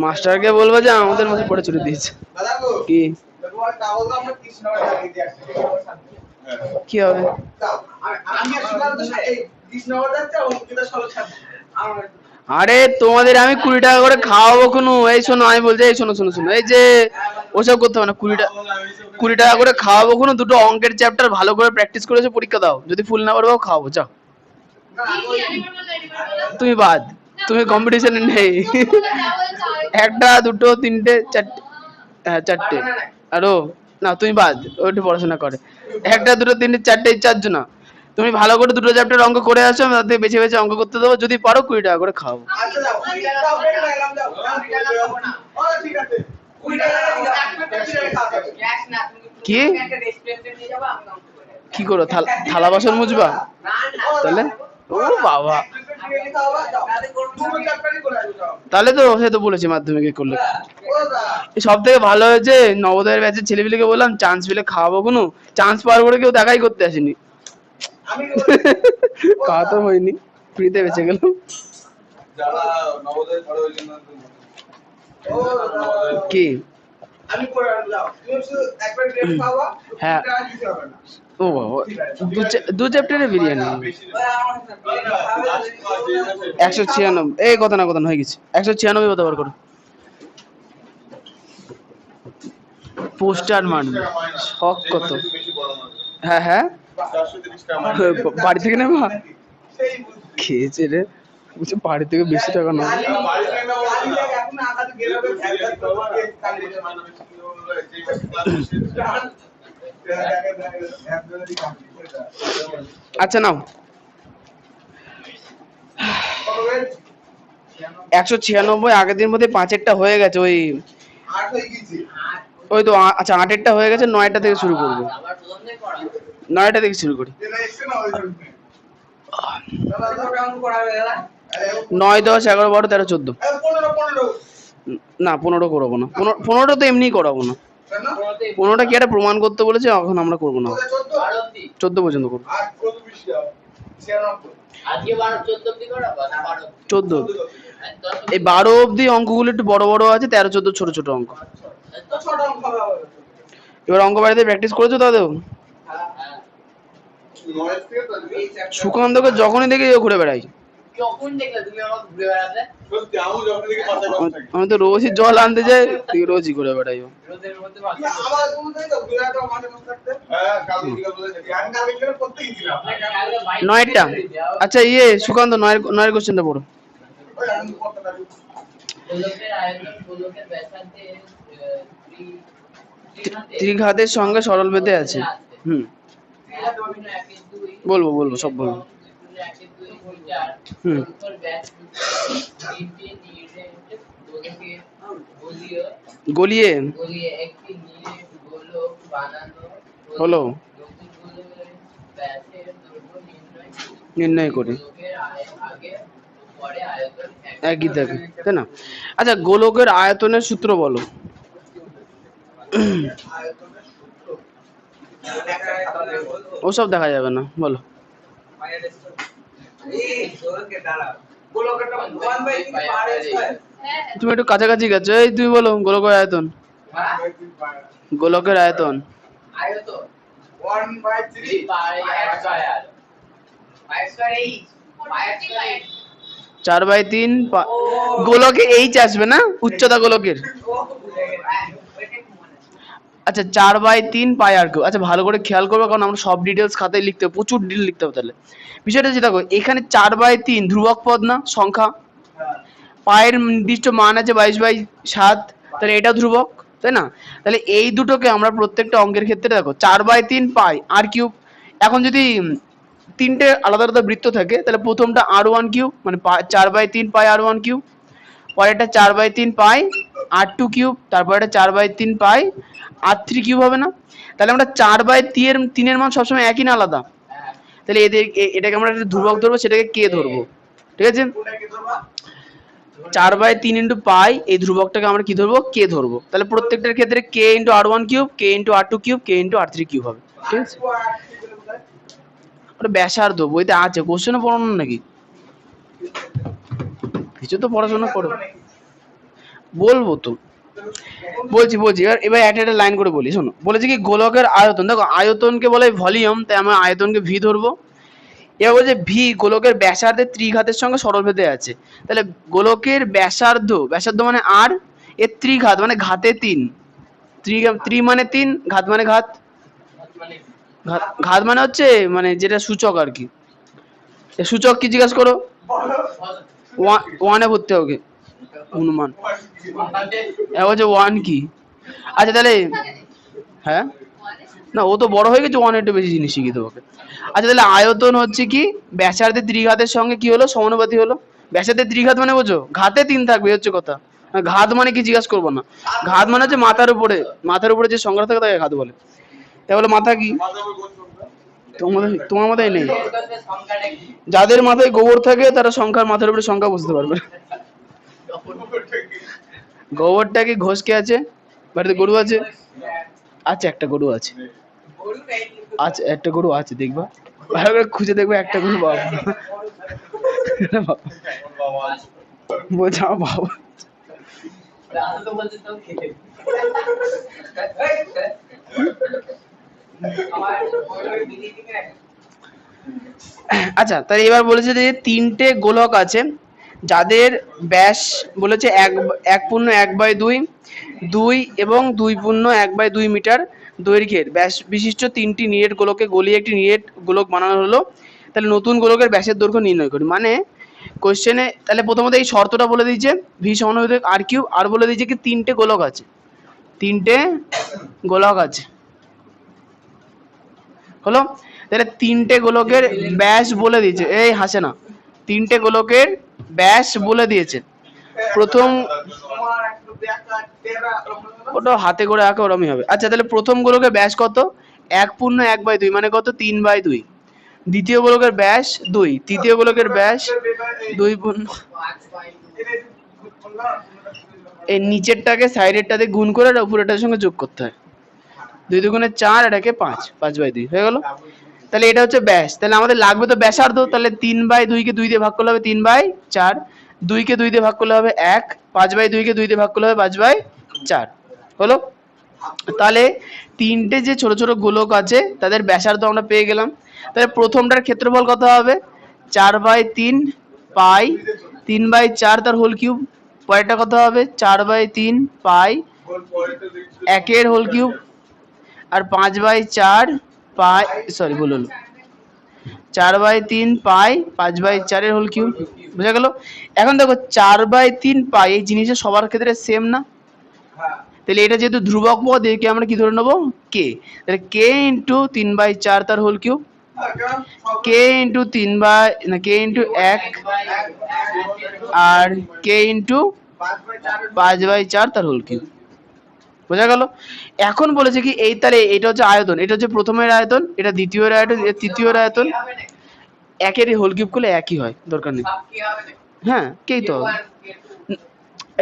মাস্টারকে বলবো যে আমাদের মধ্যে পড়ে চলে দিয়েছে কি কি হবে? আরে তোমাদের আমি 20 টাকা করে খাওয়াবো কোনো, এই শোনো আমি বলছি, এই শোনো শোনো শোনো, এই যে ওসব করতে হবে না। 20 টাকা করে খাওয়াবো কোনো, দুটো অঙ্কের চ্যাপ্টার ভালো করে প্র্যাকটিস করেছো, পরীক্ষা দাও, যদি ফুল না পারবো খাওয়াবো, যাও। তুমি বাদ, তুমি কম্পিটিশনে নেই। একটা দুটো তিনটে চারটে, হ্যাঁ চারটে, আরো না তুমি বাদ, ওইটু পড়াশোনা করে। একটা দুটো তিনটে চারটে, চারজন না, তুমি ভালো করে দুটো চ্যাপ্টার অঙ্ক করে আসো, আমি তাদের বেছে বেছে অঙ্ক করতে দেবো, যদি পারো 20 টাকা করে খাও। কি কি করো, থালা বাসন মুছবা? তাহলে ও বাবা, তাহলে তো সে তো বলেছি মাধ্যমিকে করলে। সব থেকে ভালো হয়েছে নবোদয়ের ব্যাচের ছেলেপিলেকে বললাম চান্স পেলে খাওয়াবো কোনো, চান্স পাওয়ার পরে কেউ দেখাই করতে আসেনি। খাওয়া তো হয়নি, ফ্রিতে বেঁচে গেলাম। কি হ্যাঁ, ও বাবা, দু চ্যাপ্টারে বিরিয়ানি 196, এই কথা না কথা হয়ে গেছে, 196 কত বার করো। পোস্টার মারবে শখ কত? হ্যাঁ হ্যাঁ, বাড়ি থেকে নেবা, খেয়েছে রে, বলছে বাড়ি থেকে বেশি টাকা না। আচ্ছা নাও, 196 আগের দিন মধ্যে 5-এরটা হয়ে গেছে, ওই ওই তো আচ্ছা 8-এরটা হয়ে গেছে, 9টা থেকে শুরু করবো, 9টা থেকে শুরু করি। 9, 10, 11, 12, 13, 14, না 15 করাবো না, 15 তো এমনি করাবো না, 15টা কি একটা প্রমাণ করতে বলেছে, এখন আমরা করবো না, 14 পর্যন্ত করবো। 14, এই 12 অব্দি অঙ্কগুলো একটু বড় বড় আছে, 13, 14 ছোট ছোট অঙ্ক। এবার অঙ্ক বাড়িতে প্র্যাকটিস করেছো দাদু? সুকান্তকে যখনই দেখি ঘুরে বেড়াই, আমি তো রোজই জল আনতে যাই, তুই রোজই ঘুরে বেড়াই। 9টা, আচ্ছা ইয়ে সুকান্ত 9 কোশ্চেনটা পড়ো। ত্রিঘাতের সঙ্গে সরল বেঁধে আছে, বলবো বলবো সব বলবো। গলিয়ে হলো নির্ণয় করে একই থাকে, তাই না? আচ্ছা গোলকের আয়তনের সূত্র বলো। ওসব দেখা যাবে না, বলো। তুমি একটু কাছাকাছি গেছো, এই তুমি বলো গোলকের আয়তন। গোলকের আয়তন 4/3, গোলকে এইচ আসবে না, উচ্চতা গোলকের। আচ্ছা 4/3 পাই আর কিউ। আচ্ছা ভালো করে খেয়াল করবো, কারণ আমরা সব ডিটেলস খাতায় লিখতে হবে, প্রচুর ডিটেল লিখতে হবে। তাহলে বিষয়টা যেটা এখানে 4/3 ধ্রুবক পদ না সংখ্যা, পায়ের নির্দিষ্ট মান আছে 22/7, তাহলে এটা ধ্রুবক, তাই না? তাহলে এই দুটোকে আমরা প্রত্যেকটা অঙ্কের ক্ষেত্রে দেখো 4/3 পাই আর কিউব। এখন যদি 3টে আলাদা আলাদা বৃত্ত থাকে, তাহলে প্রথমটা r1 কিউব, মানে 4/3 পাই r1 কিউব, পরেরটা 4/3 পাই r2 কিউব, তারপর এটা 4/3 পাই r3 কিউব হবে না? তাহলে আমরা 4/3 এর মান সবসময় একই না আলাদা? তাহলে এটাকে আমরা একটা ধ্রুবক ধরবো, সেটাকে কে ধরবো, ঠিক আছে? 4/3 ইন্টু পাই, এই ধ্রুবকটাকে আমরা কি ধরবো, কে ধরবো। তাহলে প্রত্যেকটার ক্ষেত্রে কে ইন্টু r1 কিউব, কে ইন্টু r2 কিউব, কে ইন্টু r3 কিউব হবে, ঠিক আছে? ওটা ব্যাসার্ধ বইতে আছে, কোশ্চেনে পড়ানো নাকি? কিছু তো পড়াশোনা করো, বলবো তো, বলছি এবার একটা লাইন করে বলি, শোনো। বলেছে কি গোলকের আয়তন, দেখো আয়তনকে বলে ভলিউম, তাই আমরা আয়তনকে ভি ধরবো। এবার বলছে ভি গোলকের ব্যাসার্ধের ত্রিঘাতের সঙ্গে সরলভেদে আছে। তাহলে গোলকের ব্যাসার্ধ মানে আর, এর ত্রিঘাত মানে ঘাতে তিন, ত্রি মানে তিন, ঘাত মানে ঘাত, ঘাত মানে হচ্ছে মানে যেটা সূচক আর কি। সূচক কি জিজ্ঞাসা করো, ওয়ানে ভর্তি হবে অনুমান। বলছে ওয়ান কি, আচ্ছা তাহলে হ্যাঁ, না ও তো বড় হয়ে গেছে, ওয়ান একটু বেশি জিনিস শিখিয়ে দেবো ওকে। আচ্ছা তাহলে আয়তন হচ্ছে কি ব্যাসার্ধের ত্রিঘাতের সঙ্গে কি হলো, সমানুপাতি হলো। ব্যাসার্ধের ত্রিঘাত মানে বোঝো ঘাতে তিন থাকবে, হচ্ছে কথা। ঘাত মানে কি জিজ্ঞাসা করবো না, ঘাত মানে হচ্ছে মাথার উপরে যে সংখ্যা থাকে তাকে ঘাত বলে। তাই বলে মাথা কি, তোমার মাথায় নেই, যাদের মাথায় গোবর থাকে তারা সংখ্যার মাথার উপরে সংখ্যা বুঝতে পারবে। গোবরটা কি ঘষকে আছে, বাড়িতে গরু আছে, আচ্ছা একটা গরু আছে, আচ্ছা একটা গরু আছে, দেখবা ভালো করে খুঁজে দেখবে একটা গরু, বাবা বলছে আমার বাবা। আচ্ছা তাহলে এবার বলেছে যে তিনটে গোলক আছে যাদের ব্যাস বলেছে এক পূর্ণ 1/2, 2 এবং 2 পূর্ণ 1/2 মিটার দৈর্ঘ্যের ব্যাস বিশিষ্ট তিনটি নিরেট গোলকে গলিয়ে একটি নিরেট গোলক বানানো হলো। তাহলে নতুন গোলকের ব্যাসের দৈর্ঘ্য নির্ণয় করি, মানে কোশ্চেনে তাহলে প্রথমত এই শর্তটা বলে দিয়েছে ভি সমান আর কিউব, আর বলে দিয়েছে কি তিনটে গোলক আছে, তিনটে গোলক আছে হলো। তাহলে তিনটে গোলকের ব্যাস বলে দিয়েছে, এই হাসে না, তিনটে গোলকের ব্যাস বলে দিয়েছে। প্রথম ওটা হাতে করে আঁকা ওরমই হবে। আচ্ছা তাহলে প্রথম গোলকের ব্যাস কত, 1 পূর্ণ 1/2 মানে কত 3/2। দ্বিতীয় গোলকের ব্যাস 2, তৃতীয় গোলকের ব্যাস 2 পূর্ণ, এই নিচেরটাকে সাইডেরটাতে গুণ করে আর উপরেরটার সঙ্গে যোগ করতে হয়, 2 দুগুণে 4, এটাকে 5, 5/2 হয়ে গেল। তাহলে এটা হচ্ছে ব্যাস, তাহলে আমাদের লাগবে তো ব্যাসার্ধ, তাহলে 3/2 কে 2 দিয়ে ভাগ করলে হবে 3/4, 2 কে 2 দিয়ে ভাগ করলে হবে 1, 5/2 কে 2 দিয়ে ভাগ করলে হবে 5/4 হলো। তাহলে তিনটে যে ছোট ছোট গোলক আছে তাদের ব্যাসার্ধ আমরা পেয়ে গেলাম। তাহলে প্রথমটার ক্ষেত্রফল কত হবে, 4/3 পাই, 3/4 তার হোল কিউব। পরেরটা কত হবে, 4/3 পাই একের হোল কিউব, আর 5/4 পাই, সরি ভুল হলো, 4/3 পাই 5/4 হোল কিউব, বুঝা গেল। এখন দেখো 4/3 পাই এই জিনিসটা সবার ক্ষেত্রে সেম না, তাহলে এটা যেহেতু ধ্রুবক পদ একে আমরা কি ধরে নেবো কে, তাহলে কে ইন্টু 3/4 তার হোল কিউব, কে ইন্টু 1 আর কে ইন্টু 5/4 তার হোল কিউব, বোঝা গেল। এখন বলেছে কি এই, তাহলে এটা হচ্ছে আয়তন, এটা হচ্ছে প্রথমের আয়তন, এটা দ্বিতীয়ের আয়তন, এটা তৃতীয়ের আয়তন, একের হোল কিউব করলে একই হয়, দরকার নেই। হ্যাঁ কেই তো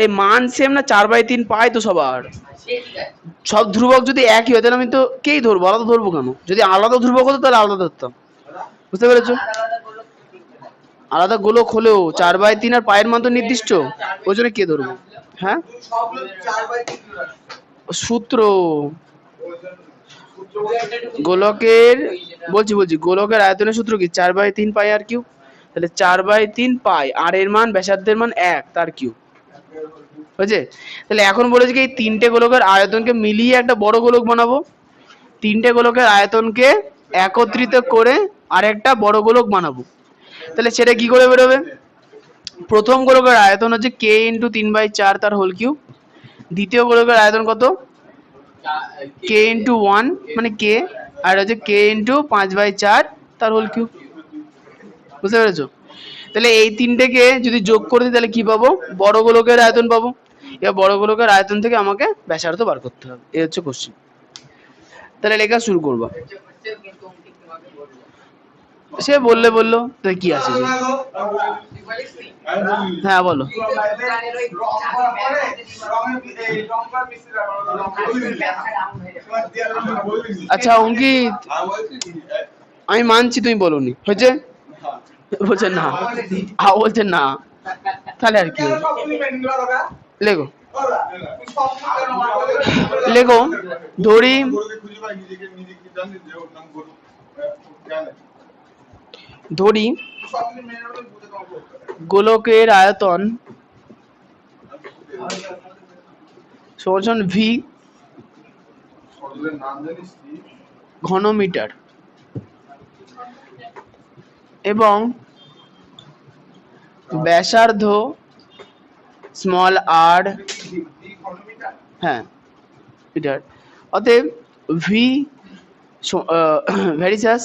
এই মান সেম না, 4/3 পাই তো সবার, সব ধ্রুবক যদি একই হয় তাহলে আমি তো কেই ধরবো, আলাদা ধরবো কেন, যদি আলাদা ধ্রুবক হতো তাহলে আলাদা ধরতাম, বুঝতে পেরেছো। আলাদা গোলক হলেও 4/3 আর পায়ের মান তো নির্দিষ্ট, ওই জন্য কে ধরবো। হ্যাঁ সূত্র গোলকের, বলছি গোলকের আয়তনের সূত্র কি 4/3 পাই আর কিউব, তাহলে 4/3 পাই আর এর মান ব্যাসার্ধের মান 1 তার কিউব, বুঝছে। তাহলে এখন বলেছে কি এই তিনটে গোলকের আয়তনকে মিলিয়ে একটা বড় গোলক বানাবো, তিনটে গোলকের আয়তনকে একত্রিত করে আর একটা বড় গোলক বানাবো। তাহলে সেটা কি করে বেরোবে, প্রথম গোলকের আয়তন হচ্ছে কে ইন্টু 3/4 তার হোল কিউব, দ্বিতীয় গোলকের আয়তন কত কে ইন্টু 1 মানে কে, আর হচ্ছে কে ইন্টু 5/4 তার হোল কিউব, বুঝতে পেরেছো। তাহলে এই তিনটেকে যদি যোগ করে দিই তাহলে কি পাবো, বড় গোলকের আয়তন পাবো। এবার বড় গোলকের আয়তন থেকে আমাকে ব্যাসার্ধ বার করতে হবে, এই হচ্ছে কোশ্চেন। তাহলে লেখা শুরু করবো, সে বললো তো কি আছে, হ্যাঁ বলো। আচ্ছা অঙ্কিত আমি মানছি তুমি বলোনি, হয়েছে, বলছে না, বলছে না, তাহলে আর কি লেখো লেখো ধরি ধরি গোলকের আয়তন সমান ভি ঘনমিটার এবং ব্যাসার্ধ স্মল আর হ্যাঁ মিটার। অতএব ভি ভ্যারিসাস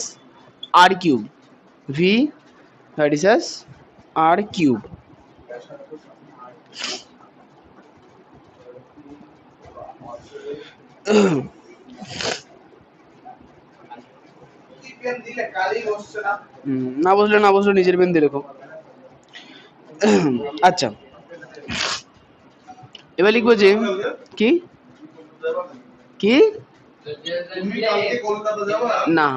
আর কিউব, ভি ভ্যারিসাস আর কিউব। না বসলে নিজের পেন দিয়ে লেখো। আচ্ছা এবার লিখবো যে কি কি না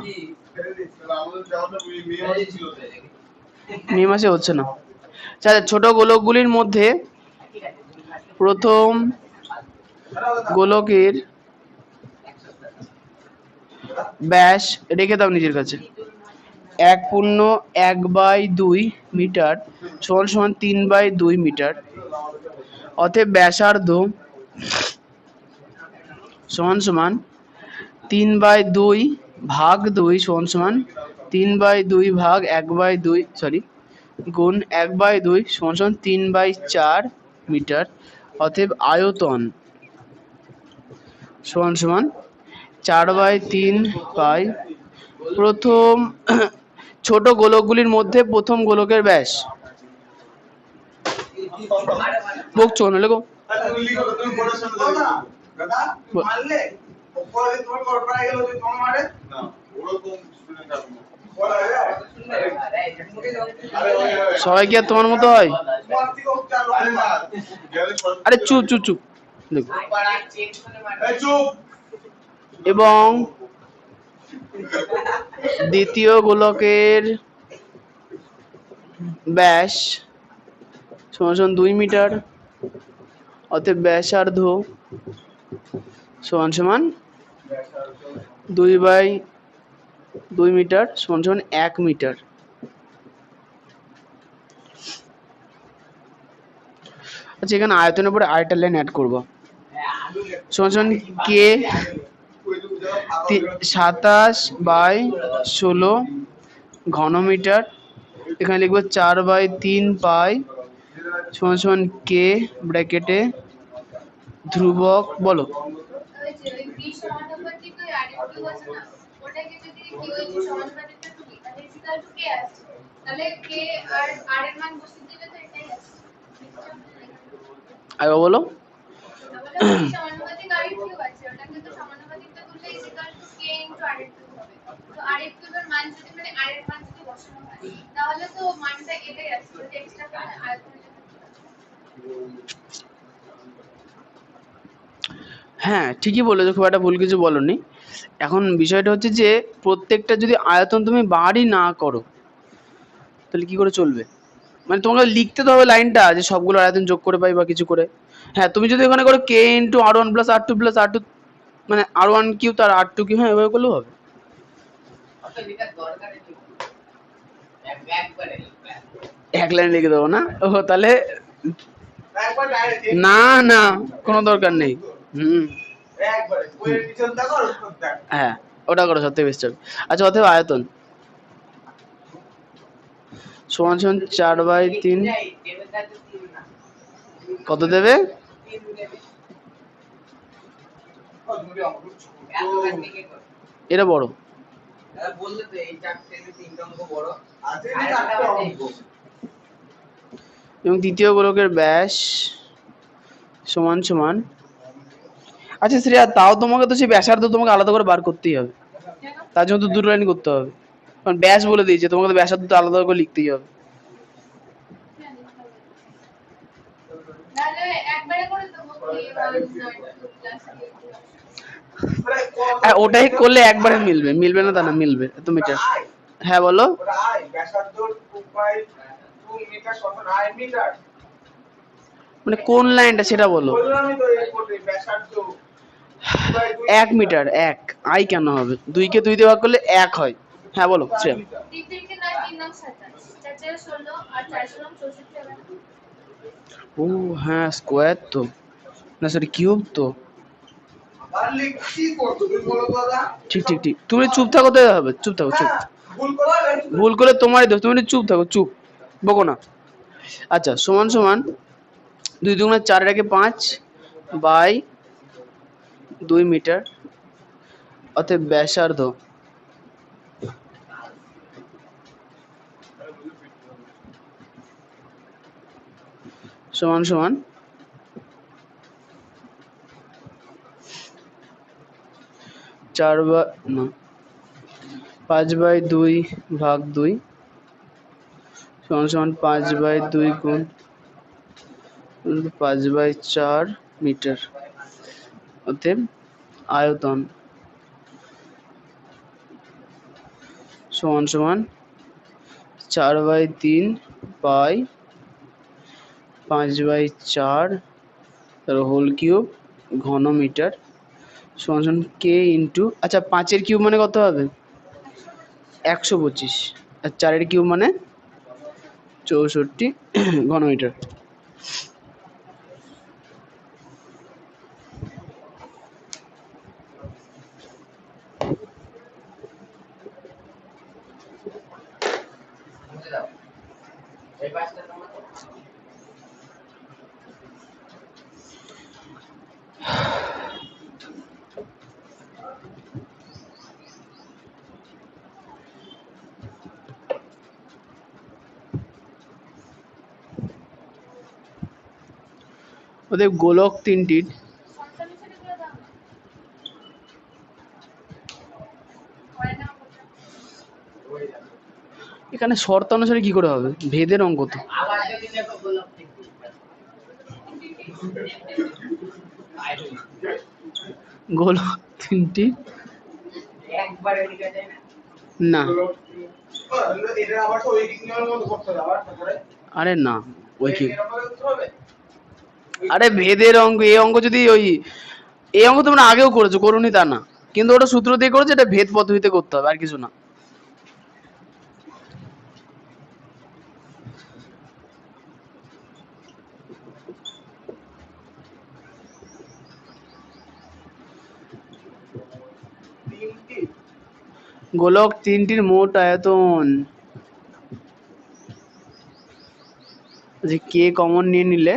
মে মাসে হচ্ছে না। আচ্ছা ছোট গোলকগুলির মধ্যে প্রথম গোলকের ব্যাস রেখে দাও নিজের কাছে 1/1/2 মিটার সমান সমান 3/2 মিটার। অতএব ব্যাসার্ধ সমান সমান 3/2 ভাগ 2 সমান সমান 3/2 ভাগ 1/2 সরি গুণ 1/2 সমান সমান 3/4 মিটার। অতএব আয়তন সমান সমান 4/3 পাই। প্রথম ছোট গোলকগুলির মধ্যে প্রথম গোলকের ব্যাস বকছো না লেখো সবাই কি আর তোমার মতো হয়? আরে চুপ চুপ চুপ দেখো এবং দ্বিতীয় গোলকের ব্যাস সমান সমান 2 মিটার। অতএব ব্যাসার্ধ সমান সমান 2/2 মিটার সমান সমান 1 মিটার। আচ্ছা এখানে আয়তনের পরে আরেকটা লাইন অ্যাড করবো সমান সমান কে 27/16 ঘনমিটার। এখানে লিখবো 4/3 পাই সমান সমান কে ব্র্যাকেটে ধ্রুবক বলো আগে বলো হ্যাঁ ঠিকই বলেছো, খুব একটা ভুল কিছু বলনি। এখন বিষয়টা হচ্ছে যে প্রত্যেকটা যদি আয়তন তুমি বাড়ি না করো তাহলে কি করে চলবে? মানে তোমাকে লিখতে তো হবে লাইনটা যে সবগুলো আয়তন যোগ করে পাই বা কিছু করে। হ্যাঁ তুমি যদি ওখানে করো কে into r1 plus r2 plus r2 মানে r1 কিউ তার r2 কিউ, হ্যাঁ এভাবে করলেও হবে। এক লাইন লিখে দেবো না? ও তাহলে না না কোনো দরকার নেই। হ্যাঁ ওটা করো সত্যি বেশ চল। আচ্ছা অতএব আয়তন সমান সমান 4/3 কত দেবে? এটা বড় এবং দ্বিতীয় গোলকের ব্যাস সমান সমান। আচ্ছা শ্রেয়া তাও তোমাকে তো সেই ব্যাসার্ধ তোমাকে আলাদা করে বার করতেই হবে, তার জন্য তো দুটো লাইন করতে হবে, কারণ ব্যাস বলে দিয়েছে তোমাকে তো ব্যাসার্ধ তো আলাদা করে লিখতেই হবে। ওটাই করলে একবারে মিলবে, মিলবে না তা না, মিলবে তুমি মিটার। হ্যাঁ বলো মানে কোন লাইনটা সেটা বলো। 1 মিটার, 1 আই কেন হবে, 2 কে 2 দিয়ে ভাগ করলে 1 হয়। হ্যাঁ বলো শ্রেয়া। ও হ্যাঁ স্কোয়ার তো, না সরি কিউব তো। ঠিক ঠিক ঠিক, তুমি চুপ থাকো তো হবে, চুপ থাকো চুপ। ভুল করে তোমারই দোষ, তুমি চুপ থাকো চুপ, বকো না। আচ্ছা সমান সমান 2 দুগুণে 4 এটাকে 5 বাই 2 মিটার, অতএব ব্যাসার্ধ সমান সমান 4 বা না 5/2 ভাগ 2 সমান সমান 5/2 গুণ 5/4 মিটার, অতএব আয়তন সমান সমান 4/3 বাই 5/4 তার হোল কিউব ঘন মিটার সমান সমান কে ইন্টু, আচ্ছা 5-এর কিউব মানে কত হবে 125, আর 4-এর কিউব মানে 64 ঘন মিটার। ওদের গোলক তিনটির এখানে শর্ত অনুসারে কি করে হবে, ভেদের অঙ্ক তো। গোলক তিনটি না, আরে না ওই কি, আরে ভেদের অঙ্ক, এই অঙ্ক যদি ওই এই অঙ্ক তোমরা আগেও করেছো, করোনি তা না, কিন্তু ওটা সূত্র দিয়ে করেছে, এটা ভেদ পদ্ধতিতে করতে হবে আর কিছু না। গোলক তিনটির মোট আয়তন, যে কে কমন নিয়ে নিলে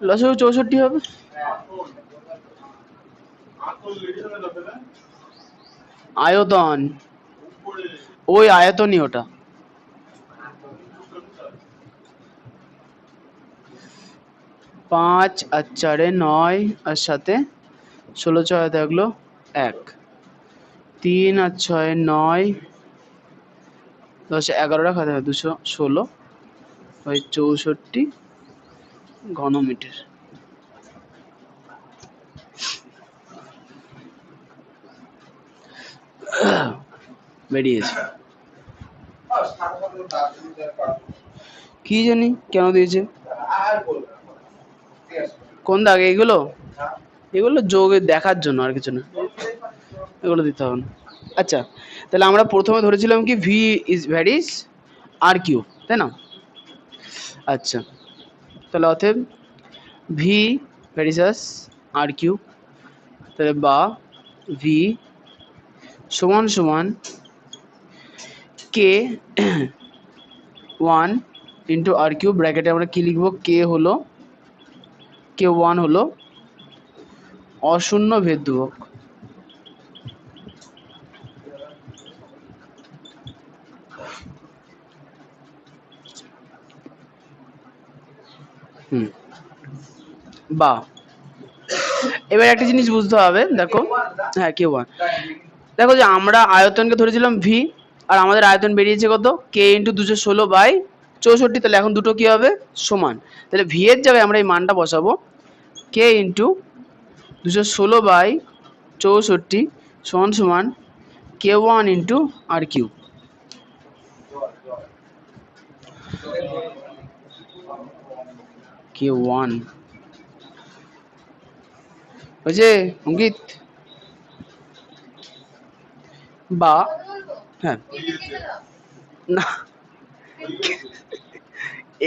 লসাগু 64 হবে। আয়তন, ওই আয়তনই ওটা। পাঁচ আর 4-এ 9 আর 7-এ 16, 6 থাকলো 1, 3 আর 6-এ 9, 10 11 রাখা থাকে 216 ওই 64 ঘন মিটার। বেরিয়েছে, কি জানি কেন দিয়েছে, কোন দাগে এগুলো, এগুলো যোগে দেখার জন্য আর কিছু না, এগুলো দিতে হবে না। আচ্ছা তাহলে আমরা প্রথমে ধরেছিলাম কি V is varies R cube, তাই না। আচ্ছা তাহলে অতএব ভি ভ্যারিসাস আর কিউ, তাহলে বা ভি সমান সমান কে 1 ইন্টু আর কিউ, ব্র্যাকেটে আমরা কি লিখবো, কে হলো কে 1 হলো অশূন্য ভেদ ধ্রুবক, বা এবার একটা জিনিস বুঝতে হবে, দেখো হ্যাঁ Q1, দেখো যে আমরা আয়তনকে ধরেছিলাম ভি আর আমাদের আয়তন বেরিয়েছে কত, কে ইন্টু 216/64। তাহলে এখন দুটো কি হবে, সমান। তাহলে ভি এর জায়গায় আমরা এই মানটা বসাবো, কে ইন্টু 216/64 সমান সমান K1 ইন্টু আর কিউব। K1 হয়েছে অঙ্কিত? বা হ্যাঁ না,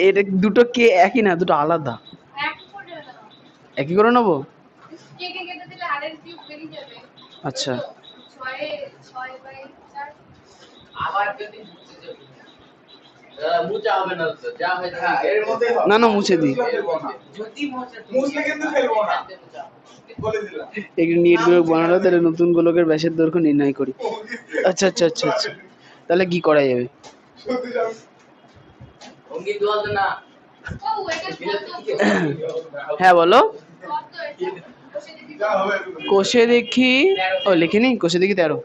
এর দুটো কে একই না, দুটো আলাদা। একই করে নেবো, আচ্ছা। না না মুছে দিই, একটু নেট গোলক বানানো, তাহলে নতুন গোলকের ব্যাসের দৈর্ঘ্য নির্ণয় করি। আচ্ছা আচ্ছা আচ্ছা আচ্ছা, তাহলে কি করা যাবে? হ্যাঁ বলো। কোষে দেখি, ও লিখিনি, কোষে দেখি 13।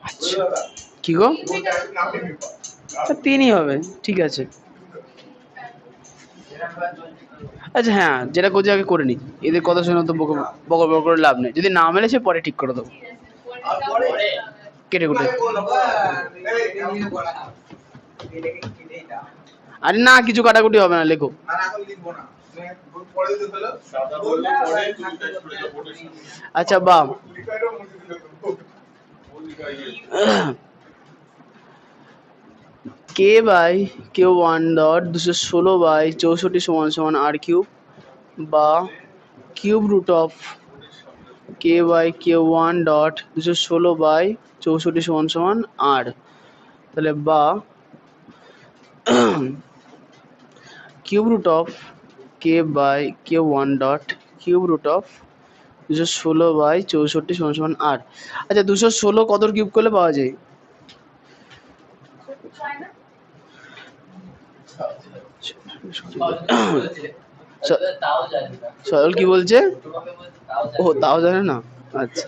আচ্ছা কি গো, 3ই হবে, ঠিক আছে। আচ্ছা হ্যাঁ, যেটা করছি আগে করে নি, এদের কথা শুনে তো বকর বকর করে লাভ নেই, যদি না মেলে সে পরে ঠিক করে দেবো কেটে কুটে। আরে না, কিছু কাটাকুটি হবে না, লেখো। আচ্ছা বা কে বাই K1 ডট 216/64 সমান সমান আর কিউব, বা cube root of K by K1 dot 216/64 সমান সমান আর। তাহলে বা cube root of K by K1 dot cube root of 216/64 সমান সমান আর। আচ্ছা 216 কত কিউব করলে পাওয়া যায়? সরল কি বলছে? ও তাও জানে না, আচ্ছা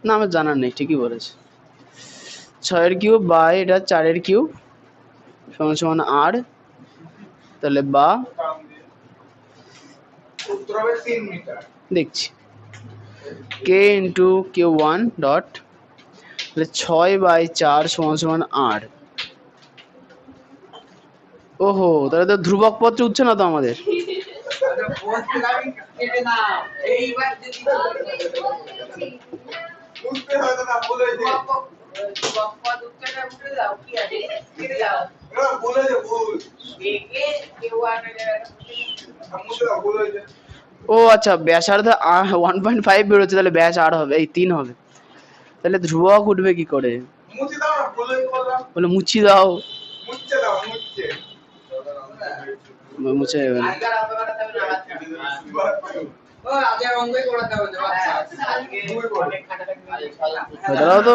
না আমার জানার নেই, ঠিকই বলেছে। 6 কিউব বাই এটা 4 কিউব সমান সমান আর। তাহলে বা দেখছি কে ইন্টু K1 ডট, তাহলে 6/4 সমান সমান আর। ওহো, তাহলে তো ধ্রুবক পত্রে উঠছে না তো আমাদের। ও আচ্ছা, ব্যাসার্ধ 1.5 বেরোচ্ছে, তাহলে ব্যাস আর হবে, এই 3 হবে। তাহলে ধ্রুবক উঠবে কি করে? বলে মুছি দাও, মুছে যাবে না। দাঁড়াও তো,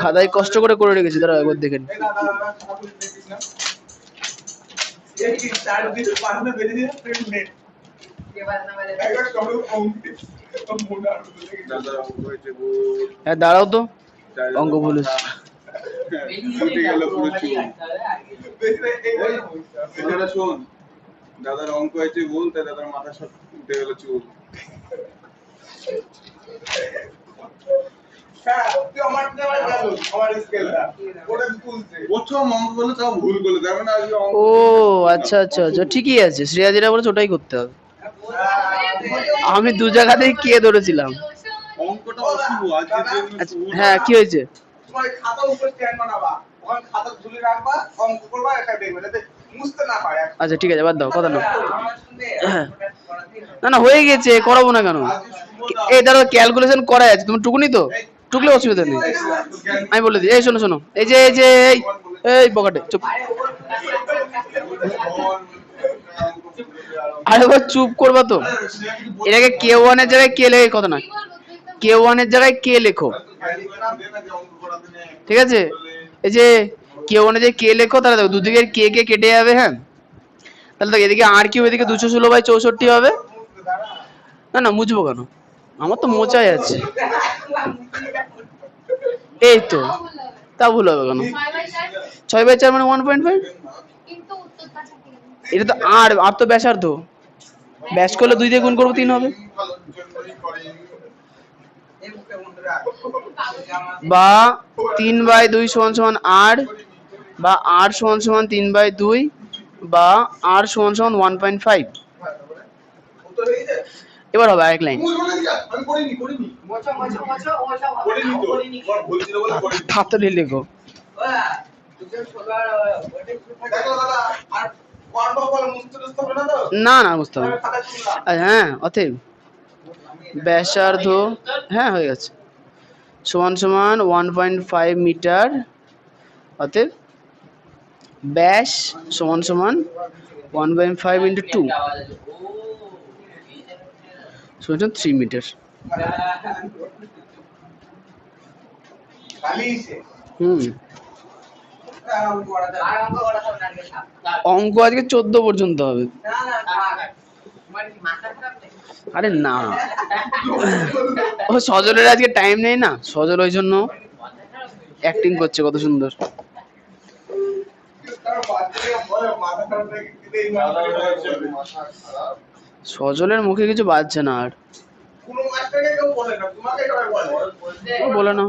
খাতায় কষ্ট করে করে রেখেছি, দাঁড়াও একবার দেখেন। হ্যাঁ দাঁড়াও তো, অঙ্ক ভুল হচ্ছে। দাদার অঙ্ক হয়েছে ভুল, তাই দাদার মাথা সব উঠে গেল চুল। ও আচ্ছা আচ্ছা আচ্ছা, ঠিকই আছে, শ্রেয়া যেটা বলেছে ওটাই করতে হবে। আমি দু জায়গাতেই কে ধরেছিলাম। হ্যাঁ কি হয়েছে? আচ্ছা ঠিক আছে, বাদ দাও, কথা না। না না হয়ে গেছে, করাবো না কেন? এই ধরো ক্যালকুলেশন করা আছে, তুমি টুকুনি তো, টুকলে অসুবিধা নেই। আমি বলে দিই, এই শোনো শোনো, এই যে এই যে এই বকাটে চুপ, আরে এবার চুপ করবা তো। এটাকে K1 এর জায়গায় কে লেখে, কথা না, K1 এর জায়গায় কে লেখো, ঠিক আছে? এই যে K1 এর যে কে লেখো, তাহলে দেখো দুদিকের কে কে কেটে যাবে, হ্যাঁ তাহলে দেখ এদিকে আর কিউব এদিকে 216/64 হবে। না না মুছবো কেন, আমার তো মোচাই আছে। এই তো, তা ভুল হবে কেন? 6/4 মানে 1.5। এটা তো আর আর তো ব্যাসার্ধ, ব্যাস করলে 2 দিয়ে গুণ করবো 3 হবে। বা 3/2 সমান সমান আর, বা আর সমান সমান 3/2, বা আর সমান সমান 1.5। এবার হবে আরেক লাইন। তাড়াতাড়ি লেখো। না না বুঝতে হবে। হ্যাঁ অতএব ব্যাসার্ধ, হ্যাঁ হয়ে গেছে, সমান সমান 1.5 মিটার। অতএব ব্যাস সমান সমান 1/5 × 2 সমান 3 মিটার। অঙ্ক আজকে 14 পর্যন্ত হবে। আরে না, ও সজলের আজকে টাইম নেই না, সজল ওই জন্য অ্যাক্টিং করছে কত সুন্দর। সজলের মুখে কিছু বাজছে না আর, বলে না।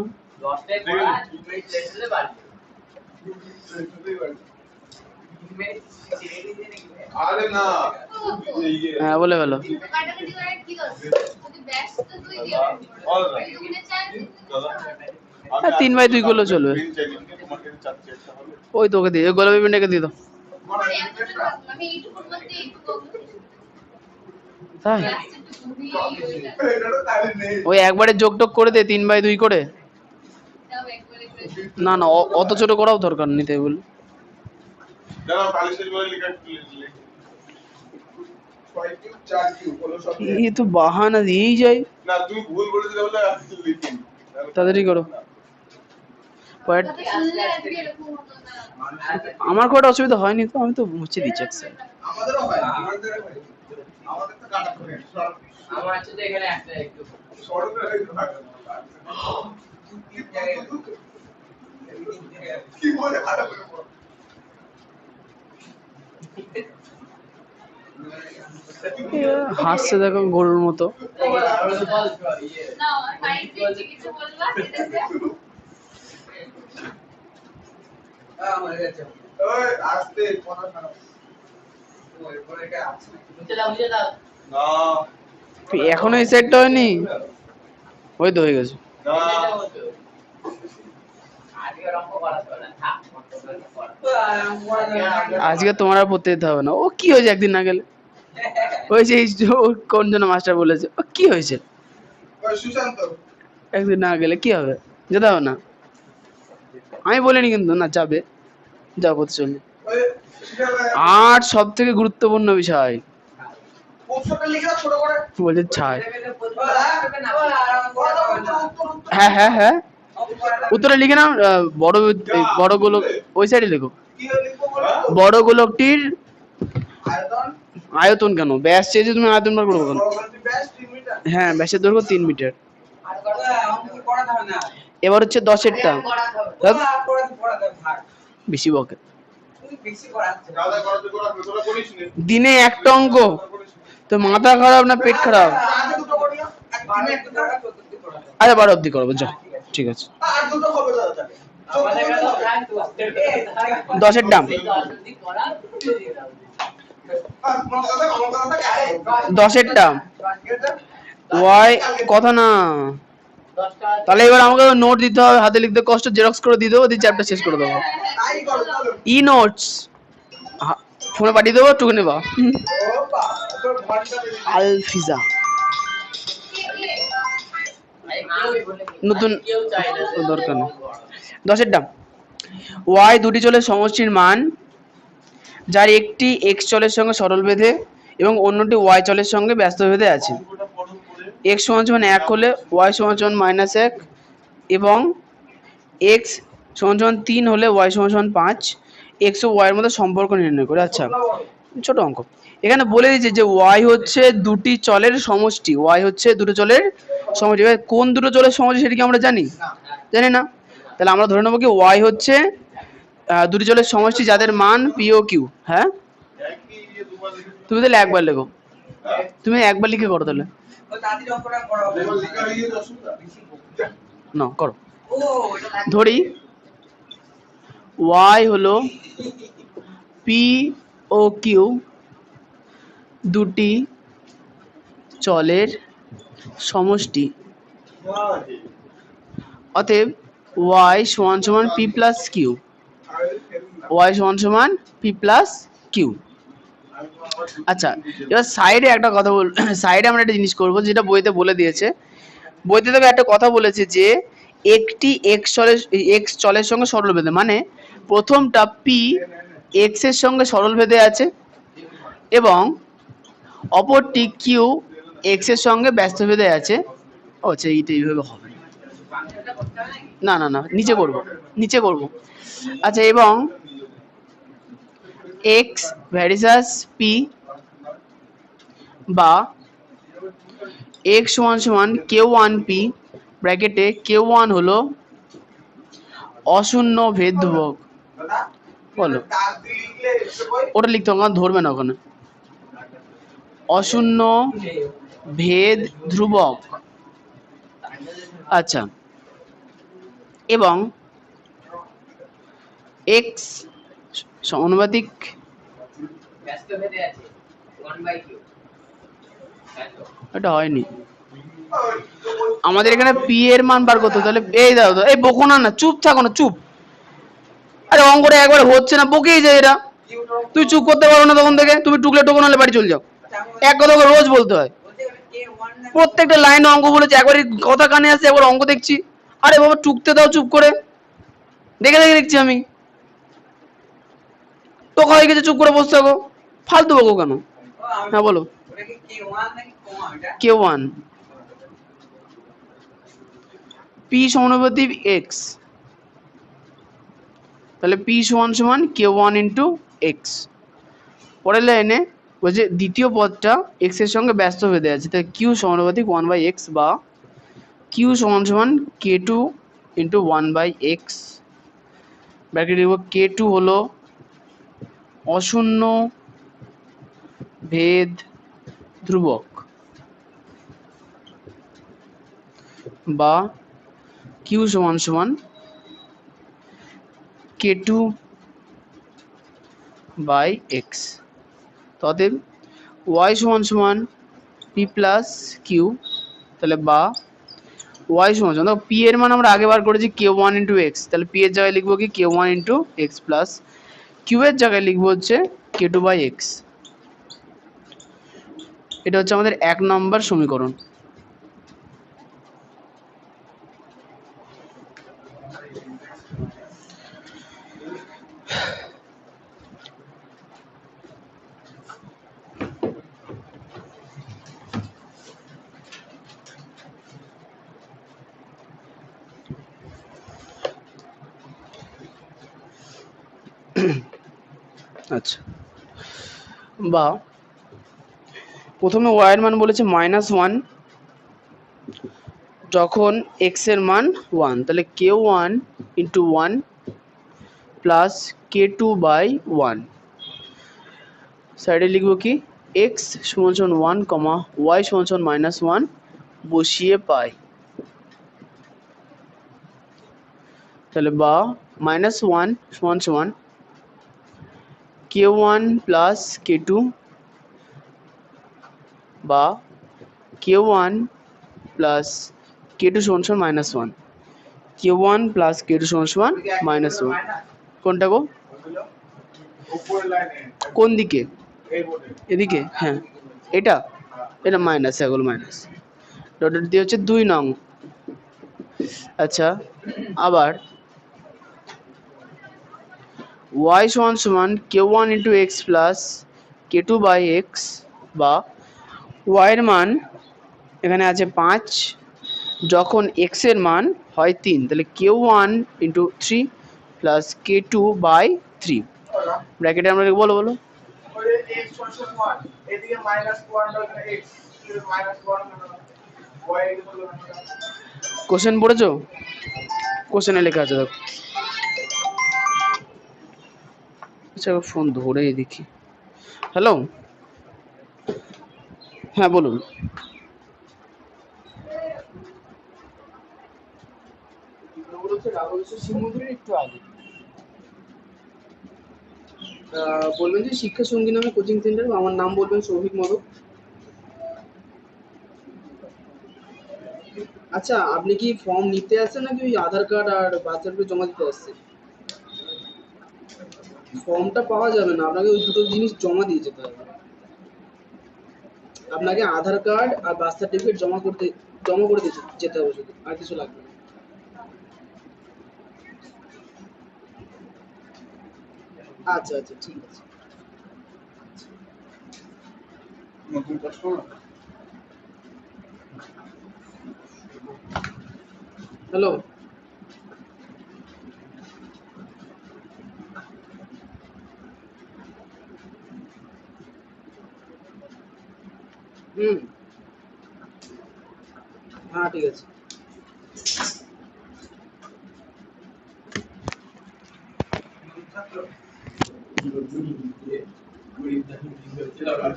হ্যাঁ বলে গেল। 3/2 করলেও চলবে। ওই তোকে দিয়ে গোলাপি পেনটাকে দিয়ে দাও। তাই ওই একবারে যোগ টোগ করে দে 3/2 করে। না না অত ছোট করাও দরকার নেই তাই বল। এই তো বাহানা দিয়েই যাই। না তুমি ভুল বলেছিলে বলে লিখি। তাড়াতাড়ি করো। আমার কোনো অসুবিধা হয়নি তো, আমি তো মুছে দিচ্ছি এক সাইড। আমাদেরও হয়, আমাদের তো কাটা করে। আমার আছে তো এখানে একটা একটু শর্ট করে দিতে পারবে না। কি বলে কাটা করে পড়ো। হাসছে দেখো গরুর মতো। এখনো এই সেটটা হয়নি, ওই তো হয়ে গেছে। আজকে তোমার আর পড়তে যেতে হবে না। ও কি হয়েছে একদিন না গেলে? ওই যে কোন জন মাস্টার বলেছে, ও কি হয়েছে একদিন না গেলে কি হবে? যেতে হবে না, আমি বলিনি কিন্তু না যাবে, যাবো চলে। আর সব থেকে গুরুত্বপূর্ণ বিষয় বলছে ছাই। হ্যাঁ হ্যাঁ হ্যাঁ উত্তরে লিখে নাও। বড় বড় গোলক ওই সাইডে লেখো। বড় গোলকটির আয়তন কেন? ব্যাস চেয়েছে তুমি আয়তন বার করবো কেন? হ্যাঁ ব্যাসের দৈর্ঘ্য 3 মিটার। এবার হচ্ছে 10-এরটা, বেশি বকে। দিনে একটা অঙ্ক, তো মাথা খারাপ না পেট খারাপ? আচ্ছা 12 অব্দি করবো, যা ঠিক আছে। 10-এর দাম 10-এরটা ওয়াই কথা না। তাহলে এবার আমাকে নোট দিতে হবে, হাতে লিখতে কষ্ট, জেরক্স করে দিয়ে দেবো, দিয়ে চ্যাপ্টার শেষ করে দেবো। ই নোটস ফোনে পাঠিয়ে দেবো, টুকে নেবা। আলফিজা নতুন দরকার নেই। 10-এর দাম ওয়াই দুটি চলের সমষ্টির মান, যার একটি এক্স চলের সঙ্গে সরল বেঁধে এবং অন্যটি ওয়াই চলের সঙ্গে ব্যস্ত বেঁধে আছে। এক্স সমান সমান 1 হলে ওয়াই সমান সমান -1 এবং এক্স সমান সমান 3 হলে ওয়াই সমান সমান 5। এক্স ও ওয়াই এর মধ্যে সম্পর্ক নির্ণয় করে। আচ্ছা ছোট অঙ্ক। এখানে বলে দিয়েছে যে ওয়াই হচ্ছে দুটি চলের সমষ্টি, ওয়াই হচ্ছে দুটো চলের সমষ্টি। এবার কোন দুটো চলের সমষ্টি সেটা কি আমরা জানি? জানি না। তাহলে আমরা ধরে নেবো কি ওয়াই হচ্ছে দুটি চলের সমষ্টি যাদের মান পি ও কিউ। হ্যাঁ, তুমি তাহলে একবার লেখো, তুমি একবার লিখে করো তাহলে। না করো। ধরি ওয়াই হলো পি ও কিউ দুটি চলের সমষ্টি, অতএব ওয়াই সমান সমান পি প্লাস কিউ, ওয়াই সমান সমান পি প্লাস কিউ। আচ্ছা, এবার সাইডে একটা কথা বল, সাইডে আমরা একটা জিনিস করবো যেটা বইতে বলে দিয়েছে। বইতে তবে একটা কথা বলেছে যে একটি এক্স চলের সঙ্গে সরল ভেদে, মানে প্রথমটা পি এক্স এর সঙ্গে সরল ভেদে আছে এবং অপরটি কিউ এক্স এর সঙ্গে ব্যস্ত ভেদে আছে। ও আচ্ছা, এইটা এইভাবে হবে না, না না নিচে করব, নিচে করব। আচ্ছা, এবং এক্স ভ্যারিসাস পি বা এক্স সমান সমান কেউ ওয়ান পি, ব্র্যাকেটে কেউ ওয়ান হলো অশূন্য ভেদ ধ্রুবক। বলো, ওটা লিখতে হবে, আমার ধরবে না ওখানে। অশূন্য ভেদ ধ্রুবক। আচ্ছা, এবং এক্স সমানুপাতিক, এটা হয়নি আমাদের এখানে পি এর মান বার করতে, তাহলে এই দাও তো, এই বকো না, না চুপ থাকো না, চুপ। আরে অঙ্কটা একবারে হচ্ছে না, বকেই যায় এরা। তুই চুপ করতে পারো না তখন থেকে, তুমি টুকলে টোকো নাহলে বাড়ি চলে যাও। এক কথা করে রোজ বলতে হয়, প্রত্যেকটা লাইনে অঙ্ক বলেছে, একবারই কথা কানে আসছে, একবার অঙ্ক দেখছি। আরে বাবা টুকতে দাও চুপ করে, দেখে দেখে দেখছি আমি। টোকা হয়ে গেছে, চুপ করে বসে থাকো, ফালতু বকো কেন? হ্যাঁ বলো। কে ওয়ান পি সমানুপাতিক এক্স, তাহলে পি সমান সমান কে ওয়ান ইন্টু এক্স। পরের লাইনে বলছে দ্বিতীয় পদটা এক্স এর সঙ্গে ব্যস্ত ভেদে আছে, তাহলে কিউ সমানুপাতিক ওয়ান বাই এক্স বা কিউ সমান সমান K two into one by X. Bracket লিখব কে টু হলো অশূন্য ভেদ ধ্রুবক বা কিউ সমান সমান কে টু বাই এক্স। অতএব ওয়াই সমান সমান পি প্লাস কিউ, তাহলে বা ওয়াই সমান সমান, পি এর মান আমরা আগে বার করেছি কে ওয়ান ইন্টু এক্স, তাহলে পি এর জায়গায় লিখবো কি K one into X plus Q এর জায়গায় লিখবো হচ্ছে কে টু বাই এক্স। এটা হচ্ছে আমাদের 1 নম্বর সমীকরণ। আচ্ছা, বা প্রথমে ওয়াই এর মান বলেছে -1, যখন এক্স এর মান 1, তাহলে K one into one plus K two by one. সাইডে লিখবো কি এক্স সমান সমান 1 কমা ওয়াই সমান সমান -1 বসিয়ে পাই, তাহলে বা -1 সমান সমান K one plus K two বা কে ওয়ান প্লাস কে টু সমান সমান -1, কে ওয়ান প্লাস কে টু সমান সমান -1। কোনটা গো? কোন দিকে? এদিকে, হ্যাঁ এটা, এটা মাইনাস, এগুলো মাইনাস, ডটের দিয়ে হচ্ছে 2 নং। আচ্ছা, আবার ওয়াই সমান সমান K one into X plus K two by X বা ওয়াইয়ের মান এখানে আছে 5, যখন এক্স এর মান হয় 3, তাহলে K one into 3 plus K two by 3। ব্র্যাকেটে আমরা বলো বলো x সমান 1 এদিকে -1 হলো x -1 y হলো কোশ্চেন পড়েছো? কোশ্চেনে লেখা আছে দেখো। আচ্ছা ফোন ধরে দেখি। হ্যালো, হ্যাঁ বলুন। একটু আগে বলবেন যে শিক্ষা সঙ্গী নামে কোচিং সেন্টার, আমার নাম বলবেন সৌভিক মদক। আচ্ছা আপনি কি ফর্ম নিতে আসছেন নাকি ওই আধার কার্ড আর বার্থ সার্টিফিকেট জমা দিতে আসছেন? ফর্মটা পাওয়া যাবে না, আপনাকে ওই দুটো জিনিস জমা দিয়ে যেতে হবে। আপনাকে আধার কার্ড আর বার্থ সার্টিফিকেট জমা করে দিতে যেতে হবে, শুধু আর কিছু লাগবে না। আচ্ছা আচ্ছা ঠিক আছে। নতুন কাস্টমার। হ্যালো, হুম, হ্যাঁ ঠিক আছে।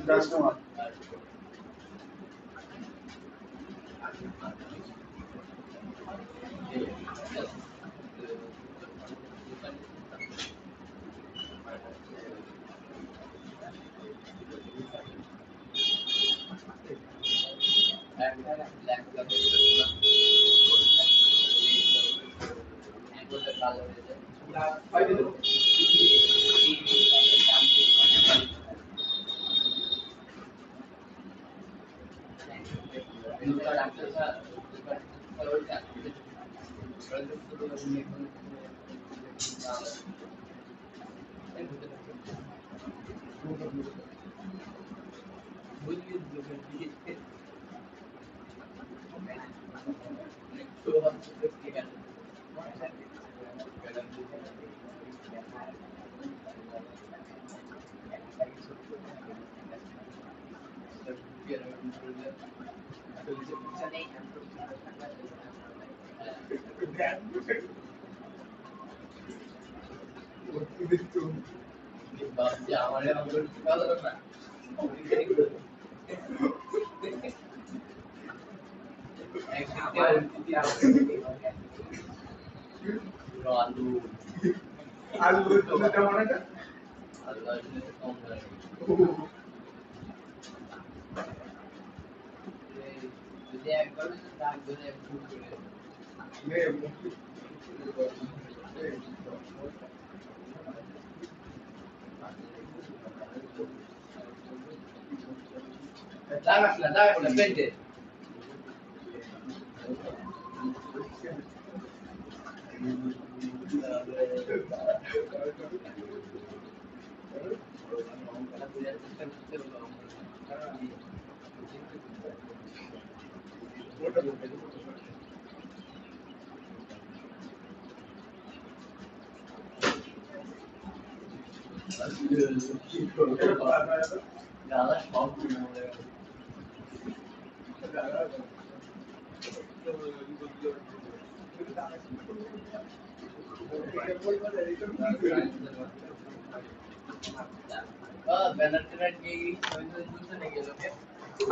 কাস্টমার আলু যেটা মনে না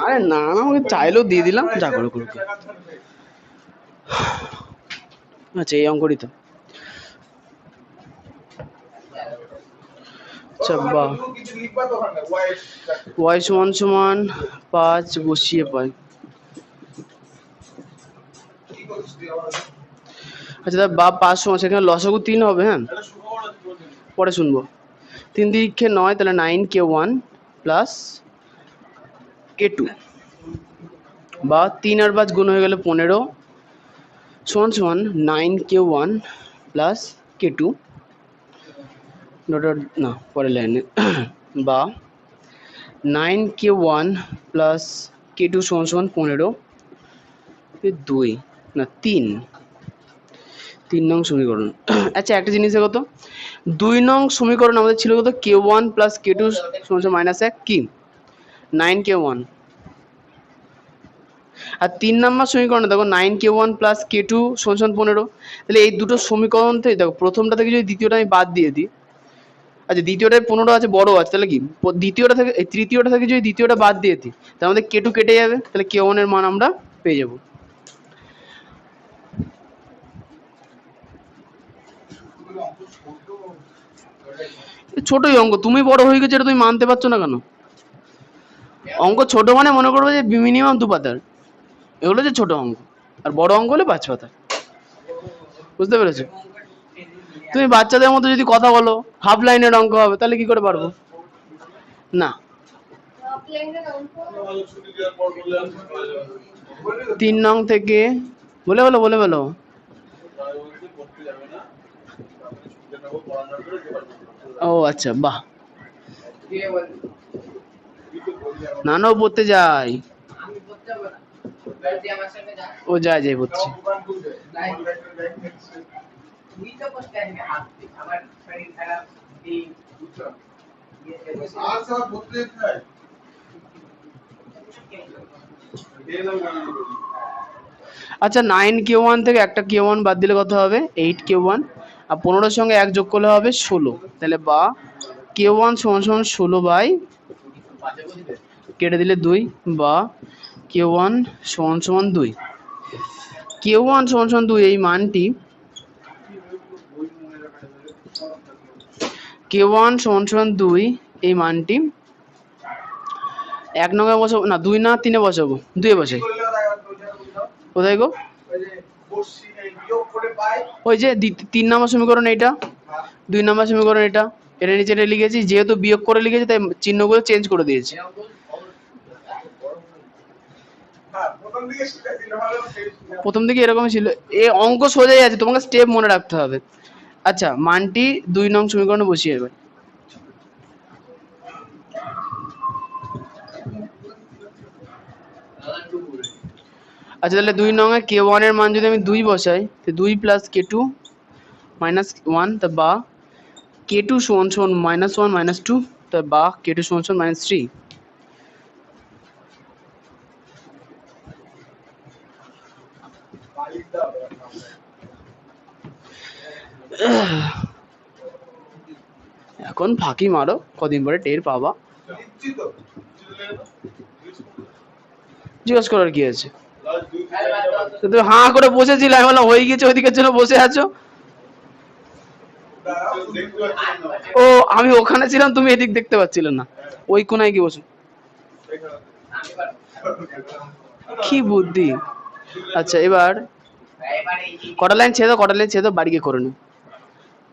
আরে না না, আমাকে চাইলেও দিয়ে দিলাম, যা করে করুক। আচ্ছা এই অঙ্কটি তো আচ্ছা বাহ, কিছু লিখবা তো ওখানে ওয়াই সমান সমান 5 বসিয়ে পাই। কি করছিস তুই আমার আচ্ছা তার বা 5 সমান, সেখানে লসাগু 3 হবে। হ্যাঁ এটা সুখবর আছে তোর জন্য পরে শুনবো। 3 দিকে 9, তাহলে 9k1 প্লাস k2, বা 3 আর 5 গুণ হয়ে গেলে 15 সমান সমান 9k1 প্লাস k2 ডট না পরে লাইনে, বা 9k1 প্লাস k2 সমান সমান 15 2 না 3 নং সমীকরণ। আচ্ছা একটা জিনিস দেখো তো, 2 নং সমীকরণ আমাদের ছিল কত k1 প্লাস k2 সমান সমান মাইনাস 1 কি 9k1। আর 3 নম্বর সমীকরণে দেখো 9k1 প্লাস k2 সমান সমান 15। তাহলে এই দুটো সমীকরণ থেকে দেখো প্রথমটা থেকে যদি দ্বিতীয়টা আমি বাদ দিয়ে দিই, আচ্ছা দ্বিতীয়টায় 15 আছে বড় আছে, তাহলে কি দ্বিতীয়টা থেকে তৃতীয়টা থেকে যদি দ্বিতীয়টা বাদ দিয়ে দিই তাহলে আমাদের k2 কেটে যাবে, তাহলে k1 এর মান আমরা পেয়ে যাব। ছোটই অঙ্ক, তুমি বড় হয়ে গেছো এটা তুমি মানতে পারছো না কেন? অঙ্ক ছোট মানে মনে করবে যে মিনিমাম 2 পাতার, এগুলো যে ছোট অঙ্ক, আর বড় অঙ্ক হলে 5 পাতার। বুঝতে পেরেছো? তুমি বাচ্চাদের মতো যদি কথা বলো হাফ লাইনের অঙ্ক হবে, তাহলে কি করে পারবো? না। 3 নং থেকে বলে বলো বলে বলো। ও আচ্ছা, বাহ। না না, ও পড়তে যায়, ও যায় যায় পড়ছে। আচ্ছা 9k1 থেকে একটা k1 বাদ দিলে কত হবে 8k1, আর 15 এর সঙ্গে 1 যোগ করলে হবে 16। তাহলে বা k1 সমান সমান 16 বাই কেটে দিলে 2, বা k1 সমান সমান 2। k1 সমান সমান 2 এই মানটি k1 সমান সমান 2 এই মানটি 1 নং এ বসাবো না, 2 না 3 এ বসাবো, 2 এ বসাই। কোথায় গো? ওই যে 3 নম্বর সমীকরণ এটা, 2 নম্বর সমীকরণ এটা, এটা নিচে এটা লিখেছি, যেহেতু বিয়োগ করে লিখেছি তাই চিহ্নগুলো চেঞ্জ করে দিয়েছি। প্রথম দিকে এরকমই ছিল, এই অঙ্ক সোজাই আছে, তোমাকে স্টেপ মনে রাখতে হবে। আচ্ছা মানটি 2 নং সমীকরণে বসিয়ে দেবে। আচ্ছা তাহলে 2 নং এ k1 এর মান যদি আমি 2 বসাই, তো 2 প্লাস k2 মাইনাস 1, তা বা k2 সমান সমান -1 -2, তা বা k2 সমান সমান -3। এখন ফাঁকি মারো, কদিন পরে টের পাবা। জিজ্ঞেস করার কি আছে? তুমি হাঁ করে বসেছিলে, আমি বললাম হয়ে গেছে ওইদিকের জন্য বসে আছো। ও আমি ওখানে ছিলাম, তুমি এদিক দেখতে পাচ্ছিলে না, ওই কোনায় গিয়ে বসো। কি বুদ্ধি। আচ্ছা এবার কটা লাইন ছেড়ে দাও, কটা লাইন ছেড়ে দাও, বাড়ি গিয়ে করে নি।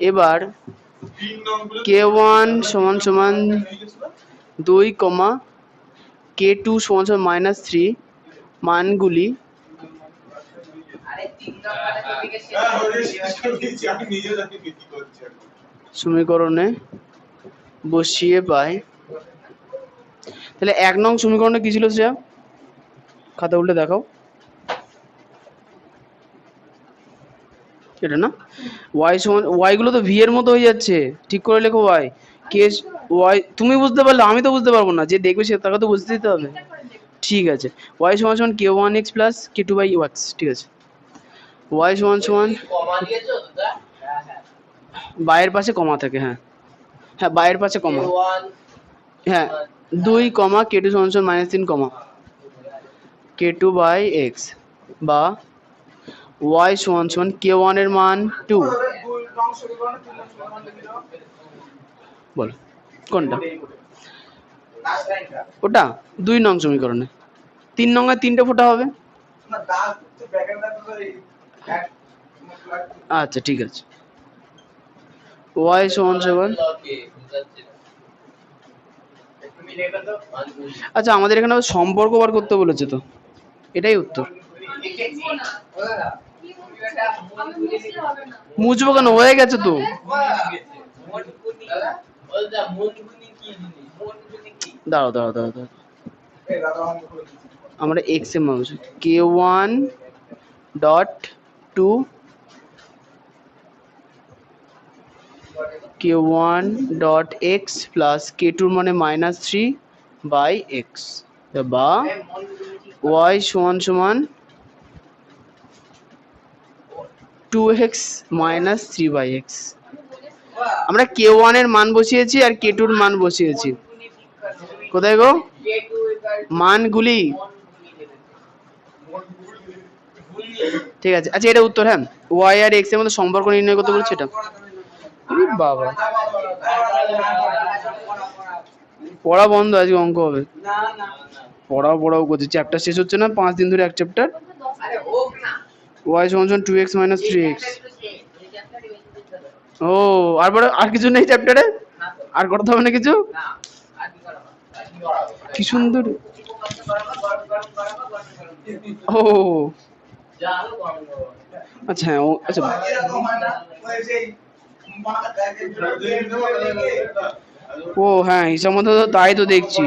এবার k1 সমান সমান 2, k2 সমান সমান -3 মানগুলি সমীকরণে বসিয়ে পাই। তাহলে 1 নং সমীকরণে কি ছিল সেটা খাতা উল্টে দেখাও, এটা না y সমান, y গুলো তো v এর মতো হয়ে যাচ্ছে, ঠিক করে লেখো y কে y। তুমি বুঝতে পারলে আমি তো বুঝতে পারবো না, যে দেখবে সে তাকে তো বুঝতে দিতে হবে। ঠিক আছে, y সমান সমান k1x plus k2 by x, ঠিক আছে। y সমান সমান বাইরের পাশে কমা থাকে, হ্যাঁ হ্যাঁ বাইরের পাশে কমা, হ্যাঁ 2, k2 সমান সমান -3, k2 বাই x, বা y সমান সমান k1 এর মান 2। বল কোনটা? ওটা 2 নং সমীকরণে 3 নং এ 3টে ফোঁটা হবে। আচ্ছা ঠিক আছে, y সমান সমান, আচ্ছা আমাদের এখানে সম্পর্ক বার করতে বলেছে, তো এটাই উত্তর। মুছবো কেন, হয়ে গেছে তো। দাঁড়াও দাঁড়াও দাঁড়াও দাঁড়াও, আমরা x এর মান k1 dot 2 k1 dot x plus k2 মানে মাইনাস 3 বাই এক্স, বা y সমান সমান 2x মাইনাস 3 বাই এক্স। আমরা k1 এর মান বসিয়েছি আর k2 এর মান বসিয়েছি। কোথায় গো মানগুলি? ঠিক আছে, আচ্ছা এটা উত্তর। হ্যাঁ, y আর x এর মধ্যে সম্পর্ক নির্ণয় করতে বলছি এটা। আরে বাবা, পড়া বন্ধ, আজকে অঙ্ক হবে। পড়াও করছি, চ্যাপ্টার শেষ হচ্ছে না, 5 দিন ধরে এক চ্যাপ্টার। y সমান সমান 2x মাইনাস 3x। ও আর কিছু নেই চ্যাপ্টারে? আর করতে হবে না কিছু? কি সুন্দর। ও আচ্ছা, হ্যাঁ আচ্ছা। ও হ্যাঁ, হিসাব মতো তো তাই তো দেখছি।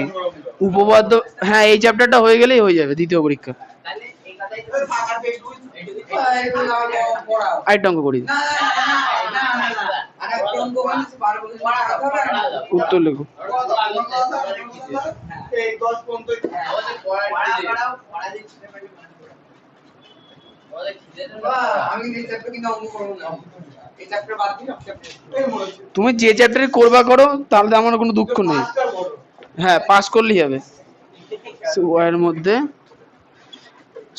উপপাদ্য, হ্যাঁ এই চ্যাপ্টারটা হয়ে গেলেই হয়ে যাবে দ্বিতীয় পরীক্ষা। আরেকটা অঙ্ক করি, উত্তর লেখো। তুমি যে চ্যাপ্টারে করবা করো, তাহলে আমার কোনো দুঃখ নেই। হ্যাঁ, পাস করলেই হবে। এর মধ্যে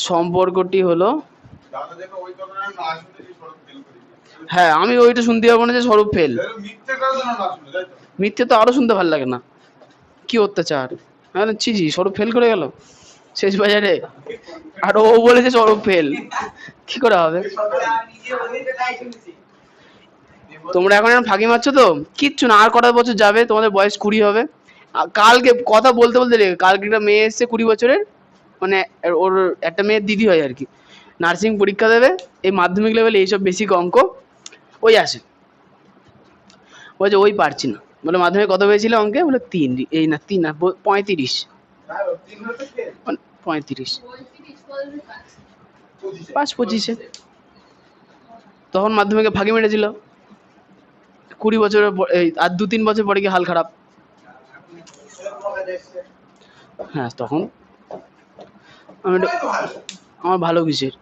সম্পর্কটি হলো, হ্যাঁ আমি ওইটা শুনতে পাবো না যে স্বরূপ ফেল। মিথ্যে তো আরো শুনতে ভালো লাগে না, কি অত্যাচার। হ্যাঁ ছি, স্বরূপ ফেল করে গেল শেষ বাজারে, আর ও বলেছে স্বরূপ ফেল, কি করে হবে? তোমরা এখন ফাঁকি মারছো তো, কিচ্ছু না, আর কটা বছর যাবে, তোমাদের বয়স 20 হবে। কালকে কথা বলতে বলতে কালকে একটা মেয়ে এসছে 20 বছরের, মানে ওর একটা মেয়ের দিদি হয় আর কি, নার্সিং পরীক্ষা দেবে, এই মাধ্যমিক লেভেলে এইসব বেসিক অঙ্ক ওই আসে। বলছে ওই পারছি না, বলে মাধ্যমিক কত পেয়েছিল অঙ্কে? বলে 3, এই না 3 না 35, 35 5-25। তখন মাধ্যমিকে ফাঁকি মেরেছিল, 20 বছরের আর 2-3 বছর পরে কি হাল খারাপ। হ্যাঁ তখন আমার ভালো কিসের,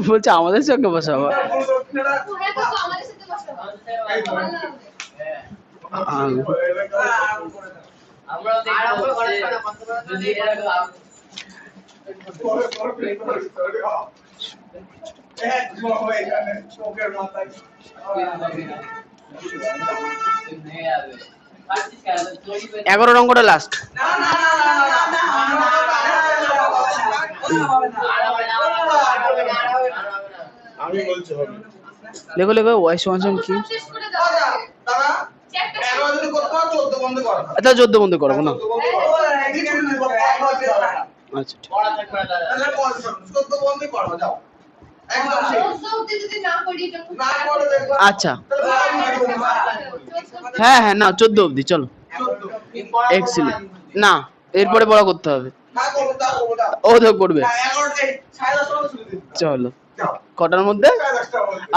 বলছে আমাদের সঙ্গে বসাবা। এগারো অঙ্কটা লাস্ট। লেখো ওয়াই সমান কি? আচ্ছা 14 বন্ধ করবো না। আচ্ছা হ্যাঁ হ্যাঁ, না 14 অবধি চলো। এক্সিলেন্ট, না এরপরে বড় করতে হবে। ও তো করবে, চলো কটার মধ্যে?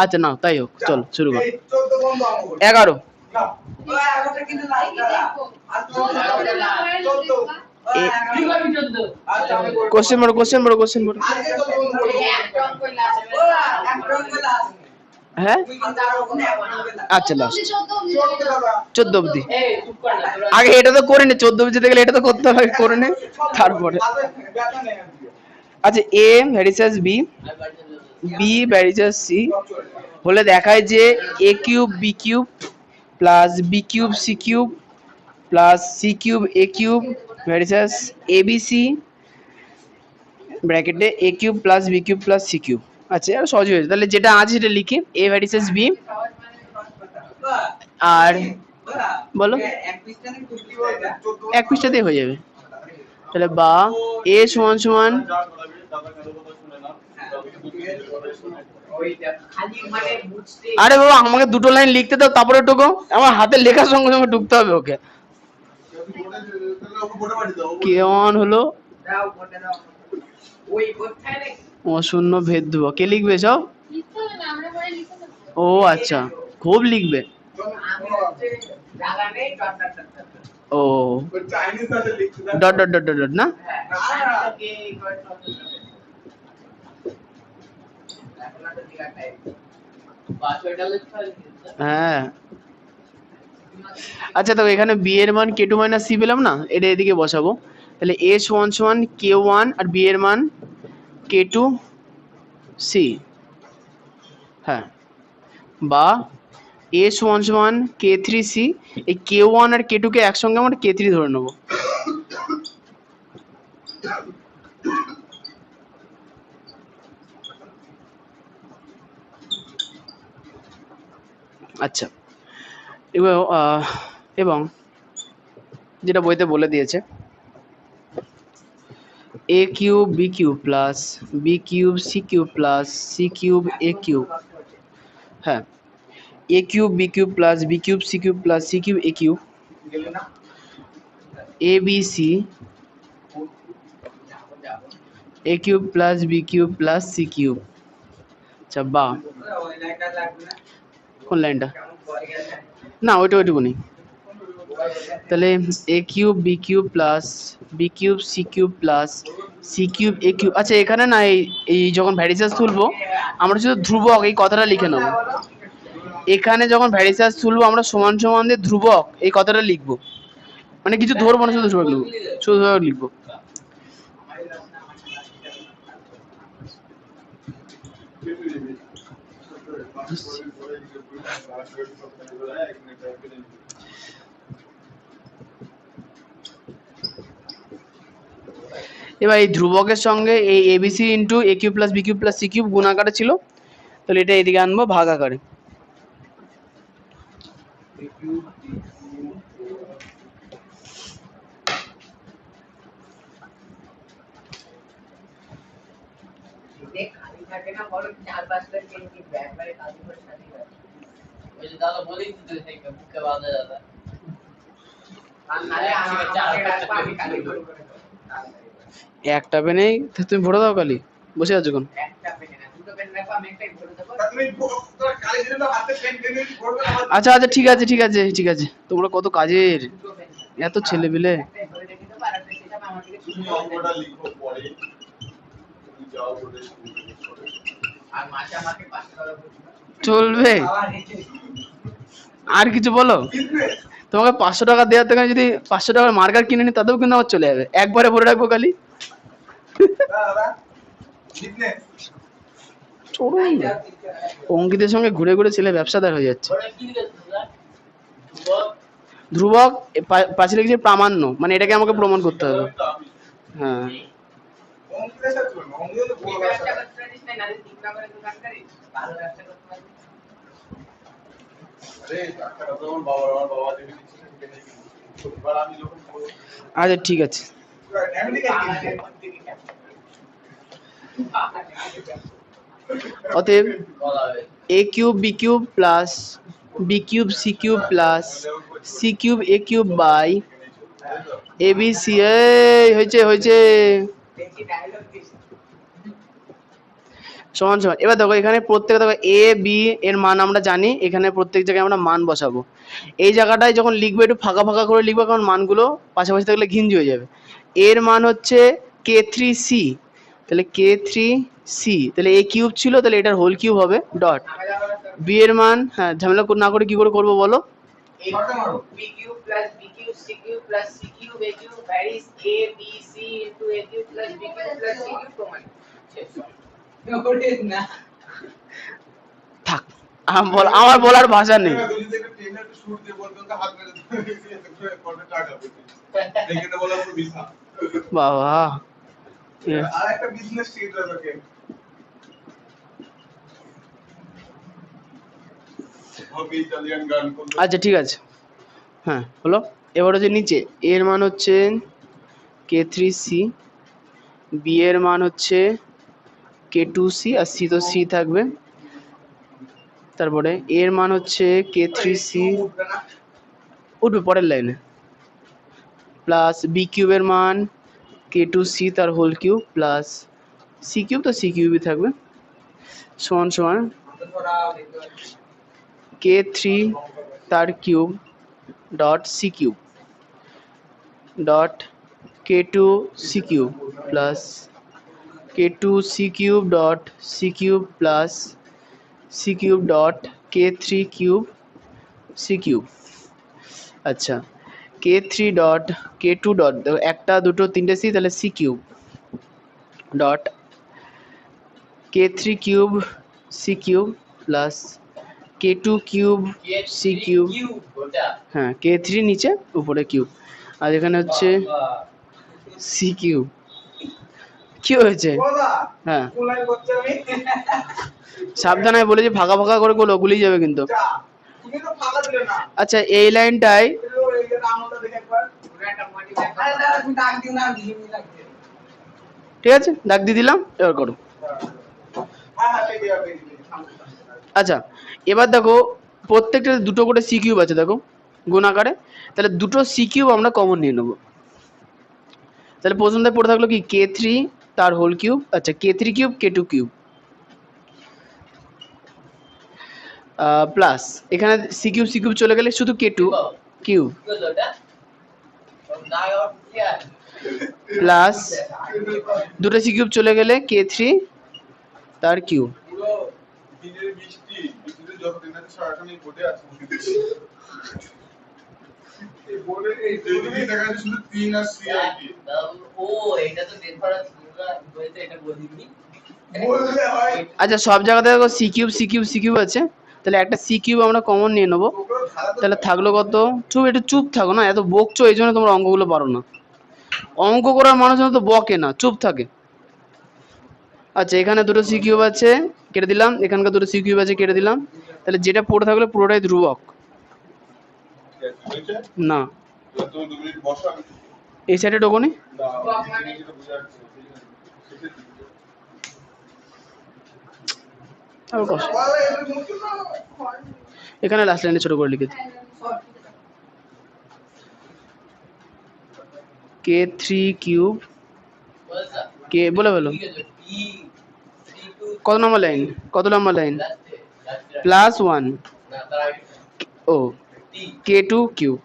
আচ্ছা না তাই হোক, চলো শুরু করো। 11 কোশ্চেন বড়। হ্যাঁ আচ্ছা লাস্ট 14 অবধি। আগে এটা তো করে নে, 14 অবধি যেতে গেলে এটা তো করতে হবে, করে নে তারপরে। আচ্ছা A varies B, B varies C হলে দেখায় যে A cube B cube plus B cube C cube plus C cube A cube varies A B C ব্র্যাকেটে A cube plus B cube plus C cube. আচ্ছা আর সহজ হয়েছে, তাহলে যেটা আছে সেটা লিখি, এ ভ্যারিসেস বি। আর বলো এক পৃষ্ঠাতেই হয়ে যাবে, তাহলে বা এ সমান সমান আরে বাবা আমাকে দুটো লাইন লিখতে দাও তারপরে ঢোকো, আমার হাতে লেখার সঙ্গে সঙ্গে ঢুকতে হবে ওকে। কেমন হলো অশূন্য ভেদ ধ্রুবক, কে লিখবে সব? ও আচ্ছা, খুব লিখবে। জায়গা নেই ডট ডট ডট ডট। ও ওই চাইনিজ আছে লিখতে দাও। Dot dot dot dot dot না? হ্যাঁ না কে ইকুয়াল টু এখন তো দিলা টাইপ পাসওয়ার্ডটা লিখতে হবে। হ্যাঁ আচ্ছা, তো এখানে বি এর মান কে টু মাইনাস সি পেলাম না, এটা এদিকে বসাবো। তাহলে এস ওয়ান সমান কে ওয়ান আর বি এর মান কে টু সি। হ্যাঁ, বা এস ওয়ান সমান কে থ্রি সি। এই কে ওয়ান আর কে টু কে একসঙ্গে আমরা কে থ্রি ধরে নেবো। আচ্ছা, এবার এবং যেটা বইতে বলে দিয়েছে, A cube B cube plus B cube C cube plus C cube A cube. হ্যাঁ, A cube B cube plus B cube C cube plus C cube A cube, গেলে না A B C A cube plus B cube plus C cube. আচ্ছা, বা ওই লাইনটা লাগবে না কোন লাইনটা? কেমন পড়ে গেছে না, ওইটুকুনি। তাহলে A cube B cube plus B cube C cube plus C cube A cube. আচ্ছা, এখানে না এই যখন ভ্যারিসেস তুলবো আমরা শুধু ধ্রুবক এই কথাটা লিখে নেবো। এখানে যখন ভ্যারিসেস তুলবো আমরা সমান সমান দিয়ে ধ্রুবক এই কথাটা লিখবো, মানে কিছু ধরবো না, শুধু ধ্রুবক লিখবো, শুধু ধ্রুবক লিখবো। এবার এই ধ্রুবকের সঙ্গে এই ABC into A cube plus B cube plus C cube গুণ আকারে ছিল, তাহলে এটা এদিকে আনবো ভাগ আকারে। দেখ খালি থাকে না বড় চার পাঁচটা পেন কি একবারে কালি করে সাথে আছে ওই যে দাদা বলেই দিতে থেকে বুকে বাঁধা দাদা আর নালে আমার চার পাঁচটা আমি কালি করে একটা পেনেই তুমি ভরে দাও কালি, বসে আছো কোন? একটা পেন না দুটো পেন রাখো আমি একটাই ভরে দেব তুমি কালি দিলে তো হাতে পেন টেনে ভরবে না আচ্ছা আচ্ছা, ঠিক আছে ঠিক আছে ঠিক আছে, তোমরা কত কাজের, দুটো পেন এত ছেলে পেলে। একটাই ভরে রেখে দেব আর একটা সেটা আমার থেকে তুমি অঙ্কটা লিখো পরে, তুমি যাও বলে আর মাসে আমাকে 500 টাকা করে চলবে? আর কিছু বলো? তোমাকে 500 টাকা দেওয়ার থেকে যদি 500 টাকার মার্কার কিনে নি তাতেও কিন্তু আমার চলে যাবে, একবারে ভরে রাখবো কালি। দাদা লিখনে চড়ুই না। অঙ্কিতের সঙ্গে ঘুরে ঘুরে ছেলে ব্যবসাদার হয়ে যাচ্ছে। ওটা কি লিখেছ দাদা ধ্রুবক পাশে লিখছে প্রামাণ্য, মানে এটাকে আমাকে প্রমাণ করতে হবে। হ্যাঁ, অঙ্কিতের সাথে চলবে অঙ্কিতে তো বড় ব্যবসা করতে পারিস না নালে ঠিক না করে দোকান করিস ভালো ব্যবসা করতে পারিস আরে টাকাটা তো আমার বাবা দেবে দিচ্ছে সেটা নেই কিন্তু এবার আমি যখন আচ্ছা ঠিক আছে। অতএব A cube B cube plus B cube C cube plus C cube A cube by A B C. হয়েছে হয়েছে সমান সমান। এবার দেখো এখানে প্রত্যেকে দেখো এ বি এর মান আমরা জানি, এখানে প্রত্যেক জায়গায় আমরা মান বসাবো। এই জায়গাটায় যখন লিখবো একটু ফাঁকা ফাঁকা করে লিখবো, কারণ মানগুলো পাশাপাশি থাকলে ঘিঞ্জি হয়ে যাবে। এর মান হচ্ছে কে থ্রি সি, তাহলে কে থ্রি সি, তাহলে এ কিউব ছিল তাহলে এটার হোল কিউব হবে ডট। বি এর মান, হ্যাঁ ঝামেলা না করে কি করে করবো বলো? b cube plus b cube c cube plus c cube a cube varies a b c into a cube plus b cube plus c cube প্রমাণ না থাক, আমার বলার ভাষা নেই। যদি একটা ট্রেনার শুট দিয়ে বলতো তো হাত মেরে করে টাকা পেতে দেখে তো বলা পুরো বিশা বাবা, আর একটা বিজনেস স্টেট আছে হবে ইতালিয়ান গান কোন আচ্ছা ঠিক আছে, হ্যাঁ হলো। এবার হচ্ছে নিচে এর মান হচ্ছে কে থ্রি সি, বি এর মান হচ্ছে কে টু সি, আর সি তো সি থাকবে। তারপরে এর মান হচ্ছে কে থ্রি সি, উঠবে পরের লাইনে, প্লাস বি কিউবের মান কে টু সি তার whole cube plus C cube, তো সি কিউবই থাকবে। সমান সমান k3 তার cube dot C cube dot k2 C cube plus k2 C cube dot C cube plus C cube dot k3 cube C cube. আচ্ছা k3 dot k2 dot একটা দুটো তিনটে সি তাহলে C cube dot k3 cube C cube plus k2 cube C cube. হ্যাঁ k3 নিচে উপরে cube আর এখানে হচ্ছে সি কিউব। কি হয়েছে? হ্যাঁ সাবধানে বলেছি ফাঁকা ফাঁকা করে গুলো গুলিয়ে যাবে কিন্তু। আচ্ছা এই লাইনটাই ঠিক আছে দাগ দিয়ে দিলাম এবার করো। আচ্ছা এবার দেখো প্রত্যেকটা দুটো করে সি কিউব আছে দেখো গুণ আকারে, তাহলে দুটো সি কিউব আমরা কমন নিয়ে নেবো। তাহলে প্রথমটা পড়ে থাকলো কি k3 তার হোল কিউব, আচ্ছা k3 cube k2 cube plus এখানে সি কিউব চলে গেলে শুধু k2 কিউব প্লাস দুটো সি কিউব চলে গেলে k3 তার কিউব। পুরো দিনের বৃষ্টিতে যত দিন আছে সারাখানি বোটে আছে এই বোর্ডে এই দিনে দেখা যাচ্ছে শুধু 3 আর 3 আর কি। ও এটা তো ডিফারেন্স বলতে এটা বলিনি বললে হয় আচ্ছা সব জায়গাতে দেখো সি কিউব আছে, তাহলে একটা সি কিউব আমরা কমন নিয়ে নেবো। তাহলে থাকলো কত, চুপ একটু চুপ থাকো না, এত বকছো এই জন্য তোমরা অঙ্কগুলো পারো না। অঙ্ক করার মানুষজন তো বকে না, চুপ থাকে। আচ্ছা এখানে দুটো সি কিউব আছে কেটে দিলাম, এখানকার দুটো সি কিউব আছে কেটে দিলাম, তাহলে যেটা পড়ে থাকলো পুরোটাই ধ্রুবক। না তুমি 2 মিনিট বসো আমি এই সাইডে ঢোকনি, এখানে লাস্ট লাইনে ছোট করে লিখেছি k3 কিউব কে বলে বলো কত নম্বর লাইন, কত নম্বর লাইন প্লাস 1 ও k2 কিউব।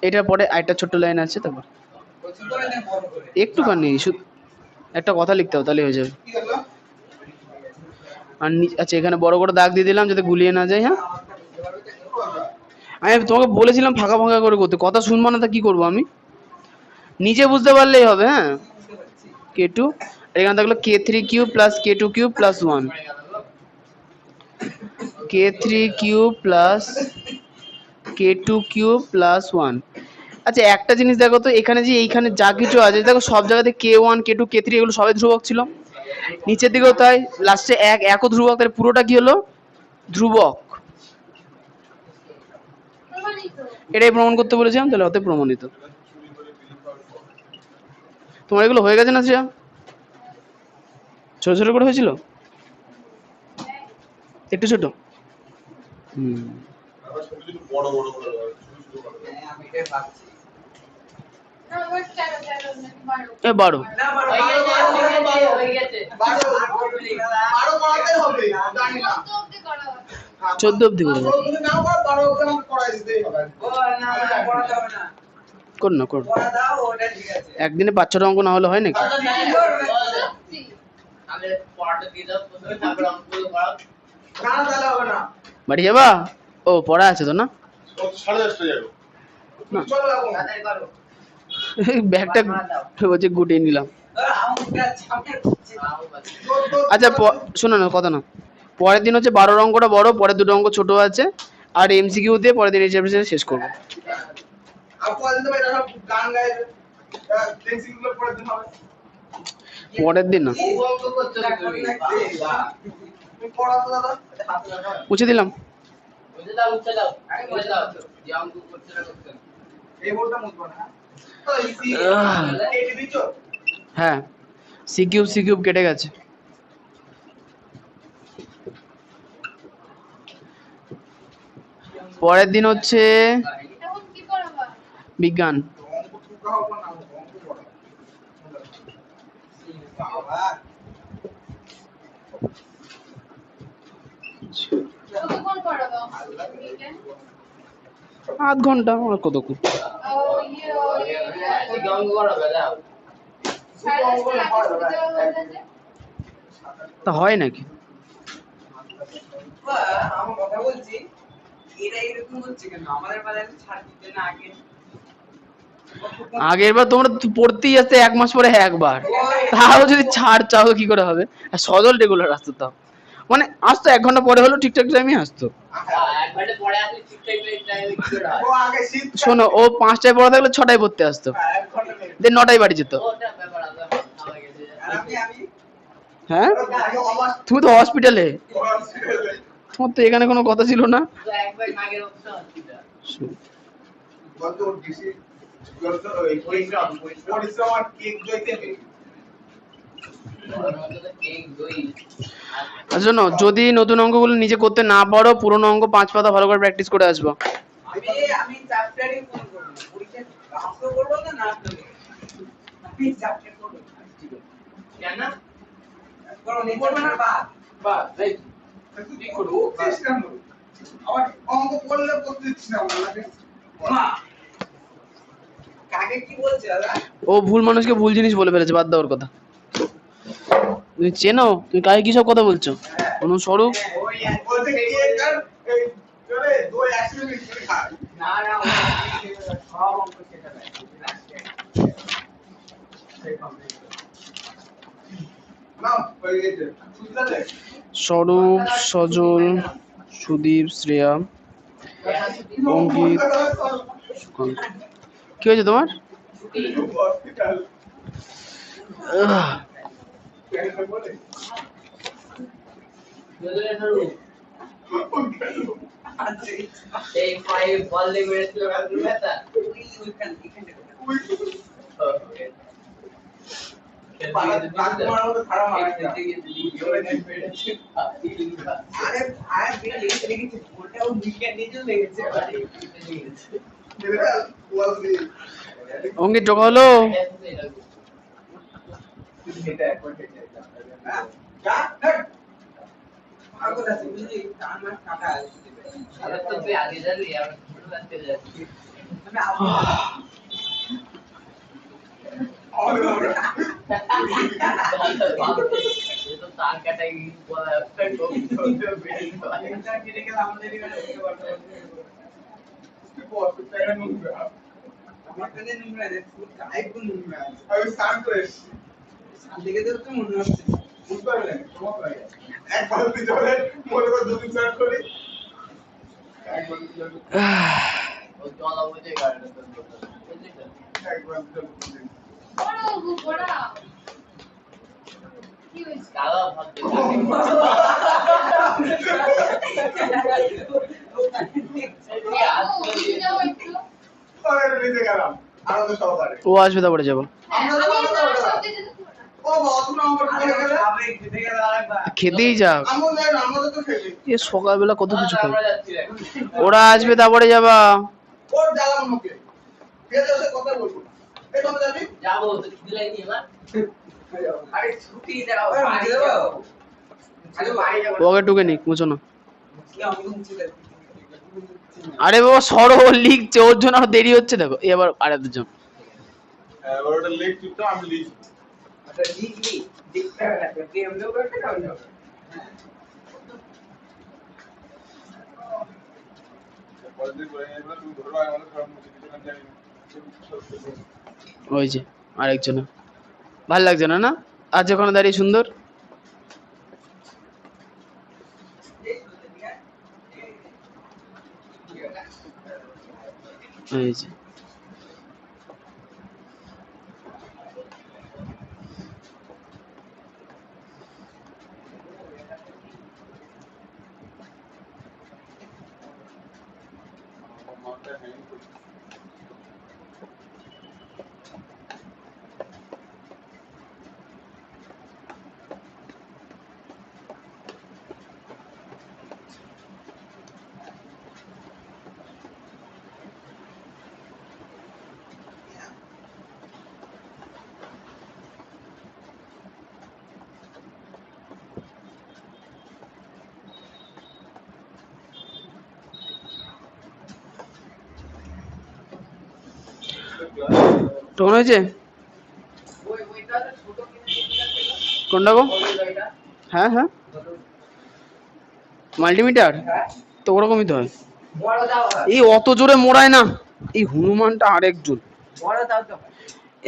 এটার পরে আরেকটা ছোট্ট লাইন আছে, তারপর একটুখানি শুধু একটা কথা লিখতে হবে তাহলে হয়ে যাবে। আর আচ্ছা এখানে বড় করে দাগ দিয়ে দিলাম যাতে গুলিয়ে না যায়। হ্যাঁ আমি তোমাকে বলেছিলাম ফাঁকা ফাঁকা করে করতে, কথা শুনবো না তা কি করবো আমি, নিজে বুঝতে পারলেই হবে। হ্যাঁ k2 এখানে থাকলো k3 cube plus k2 cube plus 1 k3 cube plus k2 cube plus 1। আচ্ছা একটা জিনিস দেখো তো, এখানে যে এইখানে যা কিছু আছে দেখো সব জায়গাতে k1 k2 k3 এগুলো সবাই ধ্রুবক ছিল, নিচের দিকেও তাই, লাস্টে একও ধ্রুবক, তাহলে পুরোটা কি হলো ধ্রুবক। এটাই প্রমাণ করতে বলেছিলাম, তাহলে অতএব প্রমাণিত। তোমার এগুলো হয়ে গেছে না শ্রেয়া, ছোট ছোট করে হয়েছিল একটু ছোট। বড় বড় করে আমি এটা ভাবছি এ 12 14 অব্দি করে কর না কর, একদিনে 5-6টা অঙ্ক না হলে হয় নাকি? বাড়ি যাবা? ও পড়া আছে তো না, ব্যাগটা বলছে গুটিয়ে নিলাম। আচ্ছা শোনো না কথা না, পরের দিন হচ্ছে 12 অঙ্কটা বড়, পরের দুটো অঙ্ক ছোট আছে, আর এমসিকিউ দিয়ে পরের দিন এই চ্যাপ্টার শেষ করবো। পরের দিন না, মুছে দিলাম। হ্যাঁ সি কিউব কেটে গেছে। পরের দিন হচ্ছে বিজ্ঞান, করাবো weekend? আধ ঘন্টা আর কতক্ষণ। আজকে অঙ্ক করাবে যাও। সাড়ে দশটার আগে ছুটি দেওয়া হয়ে যাবে। তা হয় নাকি? আমার কথা বলছি এরা এরকম হচ্ছে কেন আমাদের বেলায় তো ছাড় দিতে না আগে আগের বার তোমরা তো পড়তেই আসতে 1 মাস পরে একবার, তাও যদি ছাড় চাও কি করে হবে? আর সজল রেগুলার আসতো, তাও মানে আসতো 1 ঘন্টা পরে হলো, ঠিকঠাক টাইমে আসতো। একবারে পরে আসলে ঠিকঠাক টাইমে কি করে হয়? ও আগে শীত শোনো, ও 5টায় পড়া থাকলে 6টায় পড়তে আসতো, 1 ঘন্টা লেট। দেন 9টায় বাড়ি যেত। ওটা ব্যাপার আছে আমার কাছে। আর আমি হ্যাঁ, তুমি তো হসপিটালে, তোমার তো এখানে কোনো কথা ছিল না। তো একবার আগের অবস্থা হচ্ছে না। বলতো ডিসি বলতো ওই পরিশ্রম আর কেক দইতে হবে। ওর মধ্যে তো কেক দই আর শোনো, যদি নতুন অঙ্কগুলো নিজে করতে না পারো, পুরোনো অঙ্ক 5 পাতা ভালো করে প্র্যাকটিস করে আসবো। আমি চ্যাপ্টারই ফোন করব পরীক্ষা আসতে করব না না আসতে আমি চ্যাপ্টার করব ঠিক আছে কেন? করো নি করব না বা এই তুই কি করবো চেষ্টা করো আমার অঙ্ক করলে করতে দিচ্ছি না আমাকে মা কাকে কি বলছে দাদা ও ভুল মানুষকে ভুল জিনিস বলে ফেলেছে, বাদ দাও ওর কথা। তুমি চেনো? তুমি কাকে কি সব কথা বলছো? কোনো স্বরূপ? ওই বলতে কেক আর এই চলে দই একসাথে মিক্স করে খায় না না সব অঙ্ক সেটা দেয় না ওই এই যে সুবিধা দেখ স্বরূপ, সজল, সুদীপ, শ্রেয়া, অঙ্কিত, সুকান্ত। কি হয়েছে তোমার? হসপিটাল আহ, কেন বলে দুজনে ধরু এই ফাইভ বল দিয়ে মেরেছিল কালকে ব্যথা ওইখান এখানে তোমার মতো খারাপ মারা আরে আরে বিনা লেগেছে লেগেছে ওটাও উইকেন্ড নিজেও লেগেছে অঙ্কিত জোগা হলো? পাগল আছে বুঝলি কান মাস কাটা আছে তুই আগে যাবি আমি ছোট থাকতে যাচ্ছি তো তার কাটাই বলা একটা কেটে গেলে আমাদের এখানে ঢুকতে পারতো আমার কাছে নোংরা রে একদম নোংরা আছে আমি স্নান করে এসেছি সাল থেকে তো মনে হচ্ছে বুঝতে পারলেন সমস্যা নেই এক বালতি জলে মনে করে 2 দিন স্নান করি এক বালতি জলে ও জল বুঝে গাড়িটা তো বুঝলি তো এক বালতি জলে 2 দিন পড়া কি হয়েছে? দাদা ভাবতে উঠে যাও একটু। পরে নিতে গেলাম আনন্দ সহকারে ও আসবে, তারপরে যাবো। হ্যাঁ, আমি না সব দিতে তো না। ও বাবা তুমি আমার খেয়ে গেলে আবে খেতে গেলে আরেকবার খেতেই যাক, আমল দেয় না আমাদের তো খেলে এ সকালবেলা কত কিছু খাই। আমরা যাচ্ছি রে ওরা আসবে, তারপরে যাবা। ওর জ্বালাম মুখে খেতে এসে কথা বলবো এই তুমি যাবি যাবো তো খিদে লাগনি এবার আরে ছুটি দাও বাড়ি যাও আরে বাড়ি যাও ওকে টুকে নিক, মুছো না। কি আমি মুছে দেব আরে বাবা সরো, ও লিখছে, ওর জন্য আরো দেরি হচ্ছে, দেখো এবার আরে দুজন। ওটা লেখ তো আমি লিখ আচ্ছা লিখবি লিখতে হবে না তুই এমনিও করতে কাজ হবে পরের করে এগুলো তুমি ধরো আমাদের সব মুছে দিতে না জানি ওই যে আরেকজন, ভাল লাগছে না? না আজ ওখানে দাঁড়িয়ে সুন্দর। এই যে মাথা হ্যাং করছে টোন হয়েছে? ওইটা তো ছোট কিন্তু কোনটা গো? ওইটা হ্যাঁ হ্যাঁ, মাল্টিমিটার হ্যাঁ তো ওরকমই তো হয়। বড় দাও এই অত জোরে মোড়ায় না, এই হনুমানটা আরেকজন, বড় দাও তো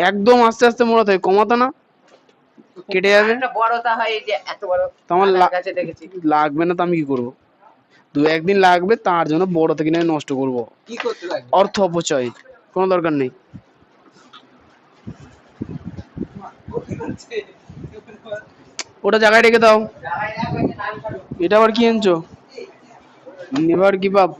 একদম আস্তে আস্তে মোড়াতে হয়, কমাতো না, কেটে যাবে। একটা বড়টা হয় এই যে এত বড় তো আমার দাদার কাছে দেখেছি লাগবে না তো আমি কি করবো? দু একদিন লাগবে, তার জন্য বড় থেকে কিনে নষ্ট করবো, কি করতে লাগবে অর্থ অপচয়, কোনো দরকার নেই। ওটা জায়গায় রেখে দাও। জায়গায় রাখো যে নাম করো এটা আবার কি আনছো? Never give up.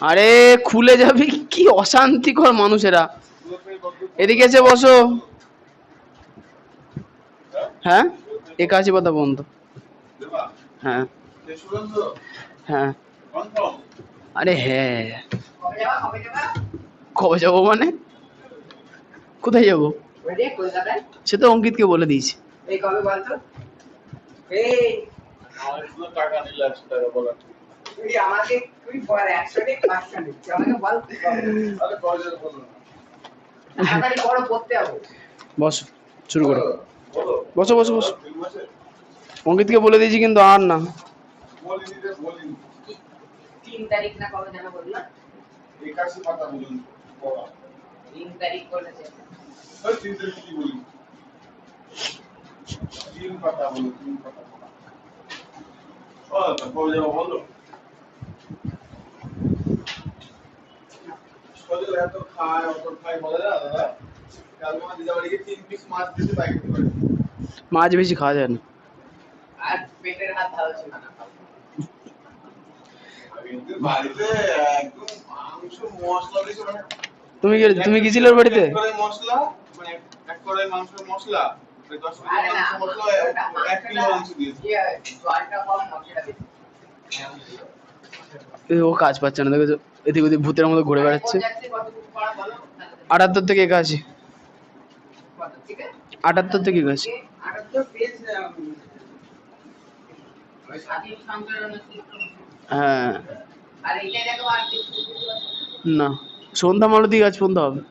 আরে খুলে যাবি, কি অশান্তিকর মানুষেরা। এদিকে এসে বসো। হ্যাঁ, 81 পাতা পর্যন্ত। হ্যাঁ হ্যাঁ, আরে হ্যাঁ, কবে যাবা কবে যাবো মানে? কোথায় যাবো? ওই যে কলকাতায় সে তো অঙ্কিতকে বলে দিয়েছি। এই কবে বলতো এই আমার টাকা নিলে 100 টাকা বলা তুই আমাকে তুই বল 100 টাকা 500 নিচ্ছি আমাকে বল আরে কলেজে বলো না তাড়াতাড়ি বড় পড়তে হবে বসো, শুরু করো। বলো বসো বসো বসো। ঠিক আছে অঙ্কিতকে বলে দিয়েছি কিন্তু আর না। বলিনি রে বলিনি 3 তারিখ না কবে জানা বললা 81 পাতা বলুন পড়া 3 তারিখ বলেছে ওই 3 তারিখ কি বলি 3 পাতা বলো 3 পাতা পড়া তো কবে যাবো বলো কবে এত খায় অত খায় বলে না দাদা কাল মা দিদা বাড়িকে 3 পিস মাছ দিতে বাইক করে মাছ বেশি খাওয়া যায় না। আর পেটের হাত ভালো ছিল না কিন্তু বাড়িতে একদম মাংস মশলা দিয়েছে মানে তুমি গেছিলে ওর বাড়িতে? এক কড়াই মশলা মানে এক কড়াই মাংসের মশলা 10 আরে কেজি না মাংস মশলা 1 কিলো মাংস দিয়েছে জলটা কম মশলা বেশি ও কাজ পাচ্ছে না, দেখো এদিক ওদিক ভূতের মতো ঘুরে বেড়াচ্ছে। কত পড়া বলো 78 থেকে 81। কত ঠিক আছে 78 থেকে 81। আর তো পেজ ওই স্বাধীন সংকলন হ্যাঁ, আর এইটা দেখো আর কিছু না সন্ধ্যা মালতী গাছ পর্যন্ত হবে।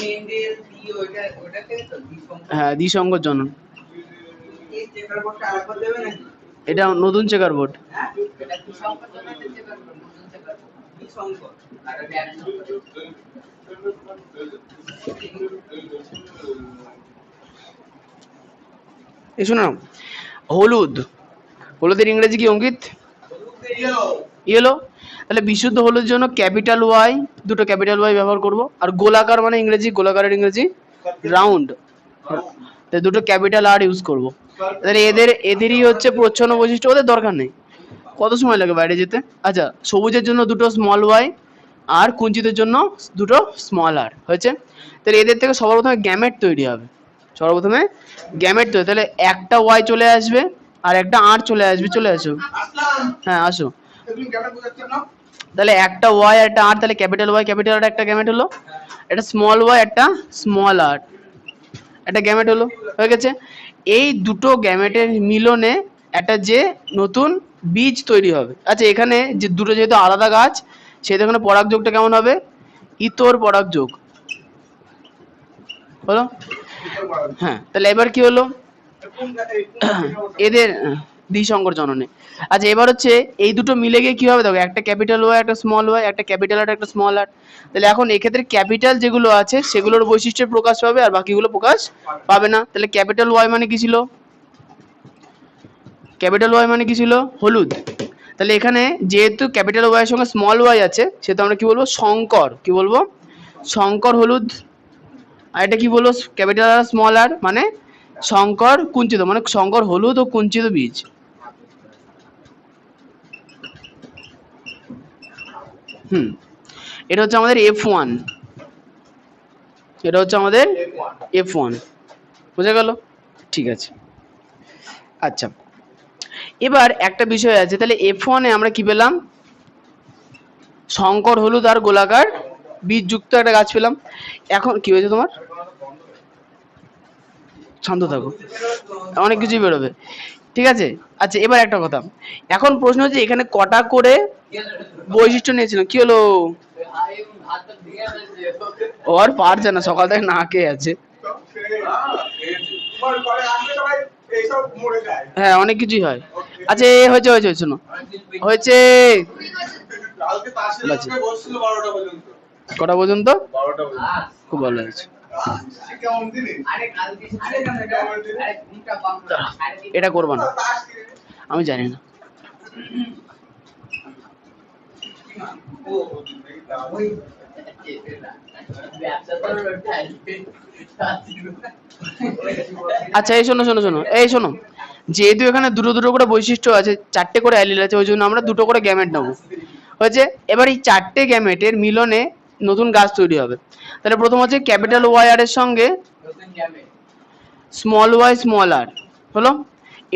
মেন্ডেল দি ওটা থেকে তো দি হ্যাঁ, দ্বিসংকর জনন। এই চেকার বোর্ডটা আরেকবার দেবে নাকি এটা নতুন চেকার বোর্ড। হ্যাঁ এটা কি সংকলন হচ্ছে দেখো নতুন থেকে দি সংকট আর ব্যাগ এই শোনো না, হলুদ, হলুদের ইংরেজি কি অঙ্কিত? ইয়েলো। তাহলে বিশুদ্ধ হলুদের জন্য ক্যাপিটাল ওয়াই, দুটো ক্যাপিটাল ওয়াই ব্যবহার করব। আর গোলাকার মানে ইংরেজি, গোলাকারের ইংরেজি রাউন্ড, তাই দুটো ক্যাপিটাল আর ইউজ করব। তাহলে এদেরই হচ্ছে প্রচ্ছন্ন বৈশিষ্ট্য, ওদের দরকার নেই। কত সময় লাগে বাইরে যেতে? আচ্ছা, সবুজের জন্য দুটো স্মল ওয়াই আর কুঞ্চিতের জন্য দুটো স্মল আর হয়েছে। তাহলে এদের থেকে সবার প্রথমে গ্যামেট তৈরি হবে, সবার প্রথমে গ্যামেট তৈরি। তাহলে একটা ওয়াই চলে আসবে আর একটা আর চলে আসবে, চলে আসো। আসলাম হ্যাঁ আসো। তুমি কেন বুঝাচ্ছ না তাহলে একটা ওয়াই আর একটা আর, তাহলে ক্যাপিটাল ওয়াই ক্যাপিটাল আর একটা গ্যামেট হলো, একটা স্মল ওয়াই একটা স্মল আর একটা গ্যামেট হলো, হয়ে গেছে। এই দুটো গ্যামেটের মিলনে একটা যে নতুন বীজ তৈরি হবে। আচ্ছা, এখানে যে দুটো যেহেতু আলাদা গাছ, সেহেতু এখানে পরাগযোগটা কেমন হবে? ইতর পরাগযোগ হলো। হ্যাঁ, তাহলে এবার কি হলো? এদের দ্বিসংকর জননে। আচ্ছা, এবার হচ্ছে এই দুটো মিলে গিয়ে কি হবে দেখো, একটা ক্যাপিটাল ওয়াই একটা স্মল ওয়াই, একটা ক্যাপিটাল আর একটা স্মল আর। তাহলে এখন এক্ষেত্রে ক্যাপিটাল যেগুলো আছে সেগুলোর বৈশিষ্ট্যের প্রকাশ পাবে আর বাকিগুলো প্রকাশ পাবে না। তাহলে ক্যাপিটাল ওয়াই মানে কি ছিল? ক্যাপিটাল ওয়াই মানে কি ছিল? হলুদ। তাহলে এখানে যেহেতু ক্যাপিটাল ওয়াই এর সঙ্গে স্মল ওয়াই আছে, সেহেতু আমরা কি বলবো? শঙ্কর। কি বলবো? শঙ্কর হলুদ। আর এটা কি বলবো? ক্যাপিটাল আর স্মল আর মানে শঙ্কর কুঞ্চিত, মানে শঙ্কর হলুদ ও কুঞ্চিত বীজ। এটা হচ্ছে আমাদের F1, এটা হচ্ছে আমাদের F1, বুঝা গেল? ঠিক আছে। আচ্ছা, এবার একটা বিষয় আছে, তাহলে F1 এ আমরা কি পেলাম? শঙ্কর হলুদ আর গোলাকার বীজ যুক্ত একটা গাছ পেলাম। এখন কি হয়েছে তোমার? শান্ত থাকো, অনেক কিছুই বেরোবে। ঠিক আছে, আচ্ছা এবার একটা কথা, এখন প্রশ্ন হচ্ছে এখানে কটা করে বৈশিষ্ট্য নিয়েছিল, কি হলো? হাতটা ভেঙে ফেলছে ও আর পারছে না, সকাল থেকে না খেয়ে আছে। তোমার ঘরে আসলে সবাই এইসব মরে যায়। হ্যাঁ অনেক কিছুই হয়। আচ্ছা হয়েছে হয়েছে হয়েছে, শোনো হয়েছে। কালকে তাসের বাজে। লোকে বসছিল 12টা পর্যন্ত। কটা পর্যন্ত? 12টা পর্যন্ত। খুব ভালো হয়েছে। সে কেমন দিনে? আরে কালকে সাড়ে তিনটা, আরে ঘুমটা কম না, সাড়ে তিনটা। এটা করবা না, তাস কিনে আমি জানি না। ও ওই ব্যবসা তো টাইপে আচ্ছা এই শোনো শোনো শোনো, এই শোনো, যেহেতু এখানে দুটো দুটো করে বৈশিষ্ট্য আছে, চারটে করে অ্যালিল আছে, ওই জন্য আমরা দুটো করে গ্যামেট নেবো। হয়েছে, এবার এই চারটে গ্যামেটের মিলনে নতুন গাছ তৈরি হবে। তাহলে প্রথম হচ্ছে ক্যাপিটাল ওয়াই আর এর সঙ্গে নতুন যাবে স্মল ওয়াই স্মল আর, হলো,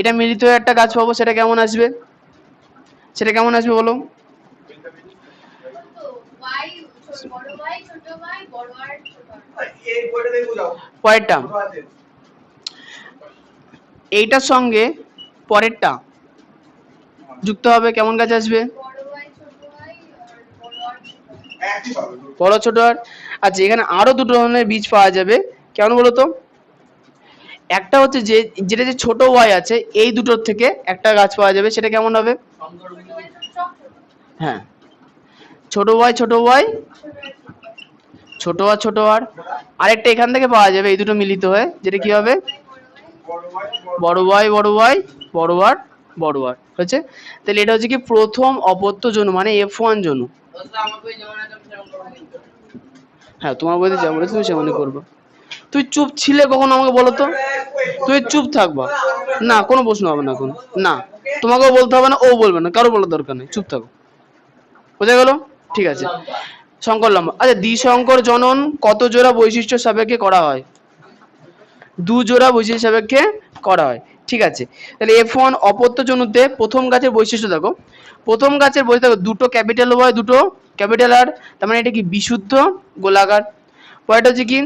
এটা মিলিত হয়ে একটা গাছ পাবো। সেটা কেমন আসবে? সেটা কেমন আসবে বলো? তো ওয়াই বড় ওয়াই ছোট ওয়াই বড় আর ছোট আর। এই বইটা দেখো যাও। পরেরটা, ছোট আছে। এইটার সঙ্গে পরেরটা যুক্ত হবে, কেমন গাছ আসবে? বড় ওয়াই ছোট ওয়াই আর বড় আর ছোট আর। একই পাবে। বড় ছোট আর। আচ্ছা এখানে আরো দুটো ধরনের বীজ পাওয়া যাবে, কেমন বলো তো? একটা হচ্ছে যে যেটা যে ছোট ওয়াই আছে, এই দুটোর থেকে একটা গাছ পাওয়া যাবে, সেটা কেমন হবে? শঙ্কর ছোট ওয়াই সব ছোট। হ্যাঁ, ছোট ওয়াই ছোট ওয়াই, ছোট আর ছোট আর। ছোট আর ছোট আর। আরেকটা এখান থেকে পাওয়া যাবে, এই দুটো মিলিত হয়ে, যেটা কি হবে? বড় ভাই বড় ওয়াই বড় ওয়াই বড় আর বড় আর হচ্ছে। তাহলে এটা হচ্ছে কি প্রথম অপত্য জনু, মানে F1 জনু। দোস্ত আমাকে যেমন আছে আমি সেরকম করবো কিন্তু হ্যাঁ তোমার বইতে যেমন আছে তুমি সেমনই করবে। তুই চুপ ছিলে কখনো আমাকে বলো তো? তুই চুপ থাকবা, না কোনো প্রশ্ন হবে না এখন, না তোমাকেও বলতে হবে না, ও বলবে না, কারো বলার দরকার নেই, চুপ থাকো। বোঝা গেল? ঠিক আছে। সংকর লম্বা, আচ্ছা দ্বিসংকর জনন কত জোড়া বৈশিষ্ট্য সাপেক্ষে করা হয়? 2 জোড়া বৈশিষ্ট্য সাপেক্ষে করা হয়। ঠিক আছে, তাহলে F1 অপত্য জনুতে প্রথম গাছের বৈশিষ্ট্য দেখো, প্রথম গাছের বৈশিষ্ট্য দেখো, দুটো ক্যাপিটাল ওয়াই দুটো ক্যাপিটাল আর, তার মানে এটা কি বিশুদ্ধ গোলাকার। পরেরটা হচ্ছে কি,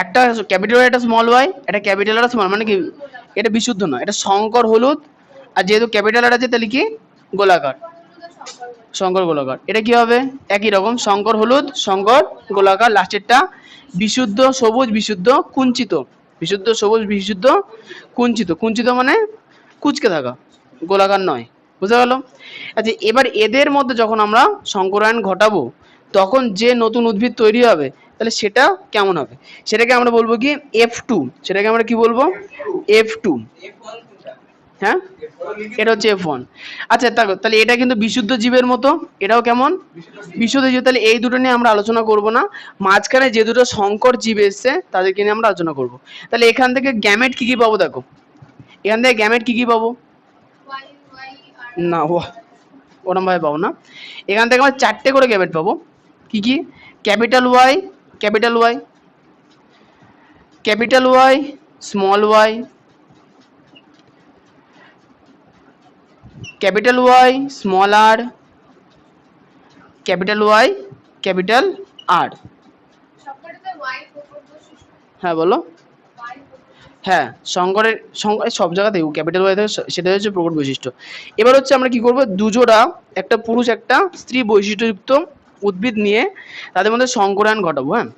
একটা ক্যাপিটাল ওয়াই একটা স্মল ওয়াই, এটা ক্যাপিটাল আর স্মল, মানে কি এটা বিশুদ্ধ না, এটা সংকর হলুদ। আর যেহেতু ক্যাপিটাল আর আছে তাহলে কি গোলাকার, শঙ্কর গোলাকার। এটা কি হবে? একই রকম, শঙ্কর হলুদ শঙ্কর গোলাকার। লাস্টেরটা বিশুদ্ধ সবুজ বিশুদ্ধ কুঞ্চিত, বিশুদ্ধ সবুজ বিশুদ্ধ কুঞ্চিত, কুঞ্চিত মানে কুচকে থাকা, গোলাকার নয়। বুঝা গেল? আচ্ছা এবার এদের মধ্যে যখন আমরা সংকরায়ন ঘটাবো, তখন যে নতুন উদ্ভিদ তৈরি হবে, তাহলে সেটা কেমন হবে? সেটাকে আমরা বলবো কি F2, সেটাকে আমরা কি বলবো? F2। F1 কোনটা? হ্যাঁ, এটা হচ্ছে F1। আচ্ছা তাহলে এটা কিন্তু বিশুদ্ধ জীবের মতো, এটাও কেমন? বিশুদ্ধ জীব। তাহলে এই দুটো নিয়ে আমরা আলোচনা করব না, মাঝখানে যে দুটো সংকর জীব এসছে তাদেরকে নিয়ে আমরা আলোচনা করব। তাহলে এখান থেকে গ্যামেট কি কি পাবো দেখো, এখান থেকে গ্যামেট কি কি পাবো? ওয়াই ওয়াই আর না ওরম ভাবে পাবো না, এখান থেকে আমরা চারটে করে গ্যামেট পাবো। কি কি? Capital Y capital Y capital Y small Y, capital Y small R, capital Y capital R. সবকটাতে ওয়াই প্রকট বৈশিষ্ট্য। হ্যাঁ বলো। ওয়াই প্রকট বৈশিষ্ট্য। হ্যাঁ সংকরের সব জায়গাতেই ক্যাপিটাল ওয়াই থাকে, সেটা হচ্ছে প্রকট বৈশিষ্ট্য। এবার হচ্ছে আমরা কি করব, দুজোড়া একটা পুরুষ একটা স্ত্রী বৈশিষ্ট্যযুক্ত উদ্ভিদ নিয়ে তাদের মধ্যে সংকরায়ন ঘটাবো। হ্যাঁ,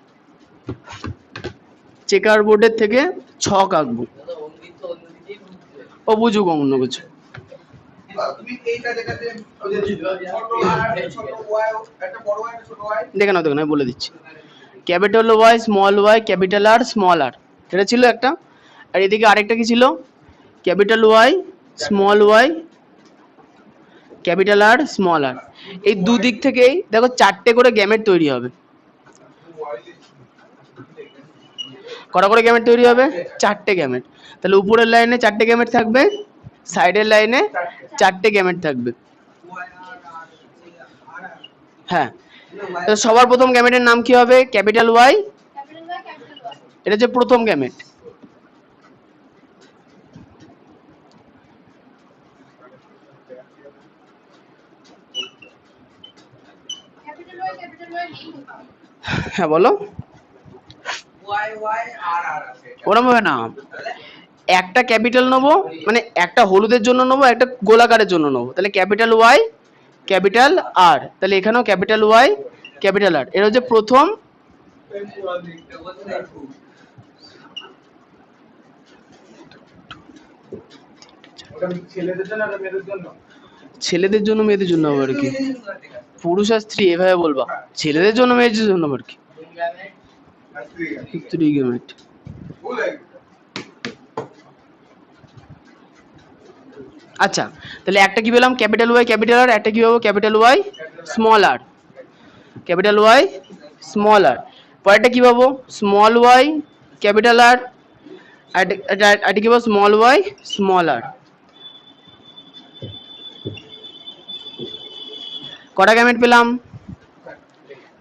চেকার বোর্ডের থেকে ছক আঁকবো, দাদা অঙ্কিত অন্যদিকেই ঘুরছে ও বুঝুক অন্য কিছু। তুমি এইটা দেখাতে ওই যে ছোট আর ছোট ওয়াই একটা বড় ওয়াই একটা ছোট ওয়াই দেখে নাও দেখে নাও, আমি বলে দিচ্ছি। Capital Y small Y capital আর স্মল আর, এটা ছিল একটা। আর এদিকে আরেকটা কি ছিল? Capital Y small Y capital আর স্মল আর। এই দুদিক থেকেই দেখো চারটে করে গ্যামেট তৈরি হবে। কটা করে গ্যামেট তৈরি হবে? চারটে গ্যামেট। তাহলে উপরের লাইনে চারটে গ্যামেট থাকবে, সাইডের লাইনে চারটে গ্যামেট থাকবে। ওয়াই আর আর আর হ্যাঁ, তো সবার প্রথম গ্যামেটের নাম কি হবে? Capital Y, capital Y capital Y. এটা হচ্ছে প্রথম গ্যামেট। ক্যাপিটাল ওয়াই নেই কোথাও। হ্যাঁ বলো। ওয়াই ওয়াই আর আর আছে এটা। ওরম হবে না, তাহলে একটা ক্যাপিটাল নেবো, মানে একটা হলুদের জন্য নেবো, একটা গোলাকারের জন্য নেবো, তাহলে ক্যাপিটাল ওয়াই ক্যাপিটাল আর, তাহলে এখানেও ক্যাপিটাল ওয়াই ক্যাপিটাল আর, এটা হচ্ছে প্রথম। এটা বলতে খুব ওটা ছেলেদের জন্য আর মেয়েদের জন্য? ছেলেদের জন্য মেয়েদের জন্য আবার কি, পুরুষ আর স্ত্রী এভাবে বলবা, ছেলেদের জন্য মেয়েদের জন্য আবার কি, আর স্ত্রী আছে। ট্রিগোমেট। ভুল হয়ে গেছে। আচ্ছা, তাহলে একটা কি পেলাম ক্যাপিটাল ওয়াই ক্যাপিটাল আর, একটা কি পাবো capital Y small R, capital Y small R, পরেরটা কি পাবো স্মল ওয়াই ক্যাপিটাল আর, আর এটা কি পাবো স্মল ওয়াই স্মল আর। কটা গ্যামেট পেলাম,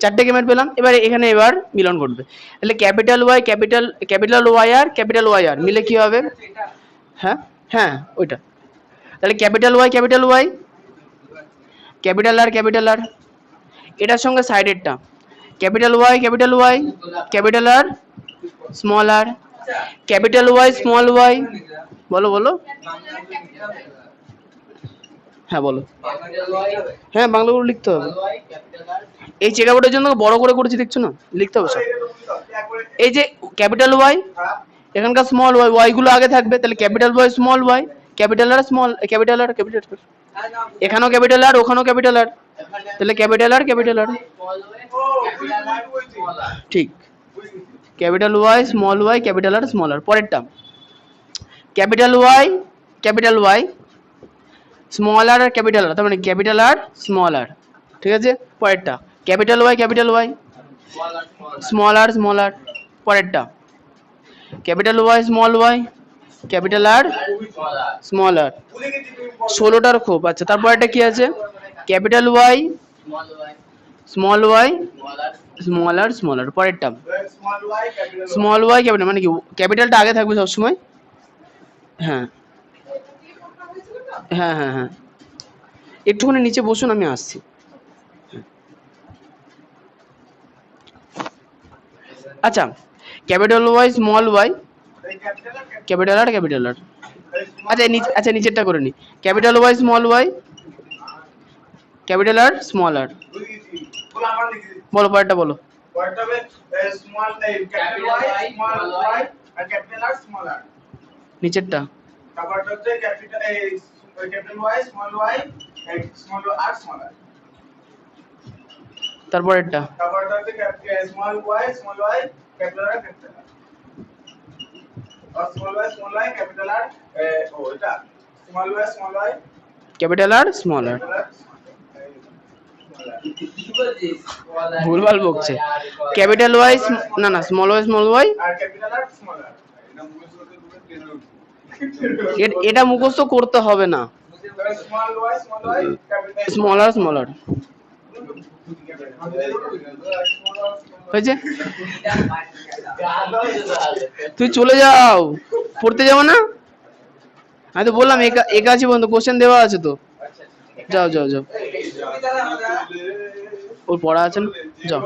চারটে গ্যামেট পেলাম। এবার এখানে এবার মিলন ঘটবে, তাহলে ক্যাপিটাল ওয়াই ক্যাপিটাল ওয়াই আর মিলে কি হবে, এটা হ্যাঁ হ্যাঁ ওইটা, তাহলে ক্যাপিটাল ওয়াই ক্যাপিটাল আর, এটার সঙ্গে সাইডেরটা ক্যাপিটাল ওয়াই ক্যাপিটাল আর small R, capital Y small Y, বলো বলো, হ্যাঁ বলো, হ্যাঁ বাংলাগুলো লিখতে হবে, এই চেকআউটের জন্য বড় করে করেছি দেখছো না, লিখতে হবে সব। এই যে ক্যাপিটাল ওয়াই, এখানকার স্মল ওয়াই, ওয়াই গুলো আগে থাকবে, তাহলে capital Y small Y capital আর স্মল, ক্যাপিটাল আর এখানেও ক্যাপিটাল আর ওখানেও ক্যাপিটাল আর, তাহলে ক্যাপিটাল আর ঠিক, ক্যাপিটাল ওয়াই ক্যাপিটাল আর স্মল আর। পরেরটা capital Y small R capital R, তার মানে ক্যাপিটাল আর স্মল আর, ঠিক আছে। পরেরটা ক্যাপিটাল ওয়াই স্মল আর, পরেরটা ক্যাপিটাল ওয়াই ক্যাপিটাল আর স্মল আর, 16টার খুব। আচ্ছা, তারপর একটা কি আছে ক্যাপিটাল ওয়াই স্মল আর, পরেরটা স্মল ওয়াই ক্যাপিটাল, মানে কি ক্যাপিটালটা আগে থাকবে সবসময়, হ্যাঁ হ্যাঁ হ্যাঁ হ্যাঁ, একটুখানি নিচে বসুন আমি আসছি। আচ্ছা, capital Y small Y capital R, আচ্ছা নিচেরটা করে নি, capital Y small Y capital আর স্মল আর, বলো পরেরটা বলো, small capital Y small Y আর ক্যাপিটাল আর স্মল আর। নিচেরটা তারপরটা হচ্ছে capital Y small R small R. তারপরেরটা তারপরটা হচ্ছে স্মল ওয়াই ক্যাপিটাল আর ক্যাপিটাল আর। আর স্মল ওয়াই ক্যাপিটাল আর, ও এটা স্মল ওয়াই ক্যাপিটাল আর স্মল আর, ক্যাপিটাল আর ভুলভাল বকছে, ক্যাপিটাল ওয়াই না না স্মল ওয়াই আর ক্যাপিটাল আর স্মল আর। এটা মুখস্থ করতে হবে না, স্মল ওয়াই ক্যাপিটাল স্মল আর হয়েছে। তুই চলে যাও, পড়তে যাবো না, আমি তো বললাম 81 পর্যন্ত কোশ্চেন দেওয়া আছে তো, যাও ওর পড়া আছে না, যাও।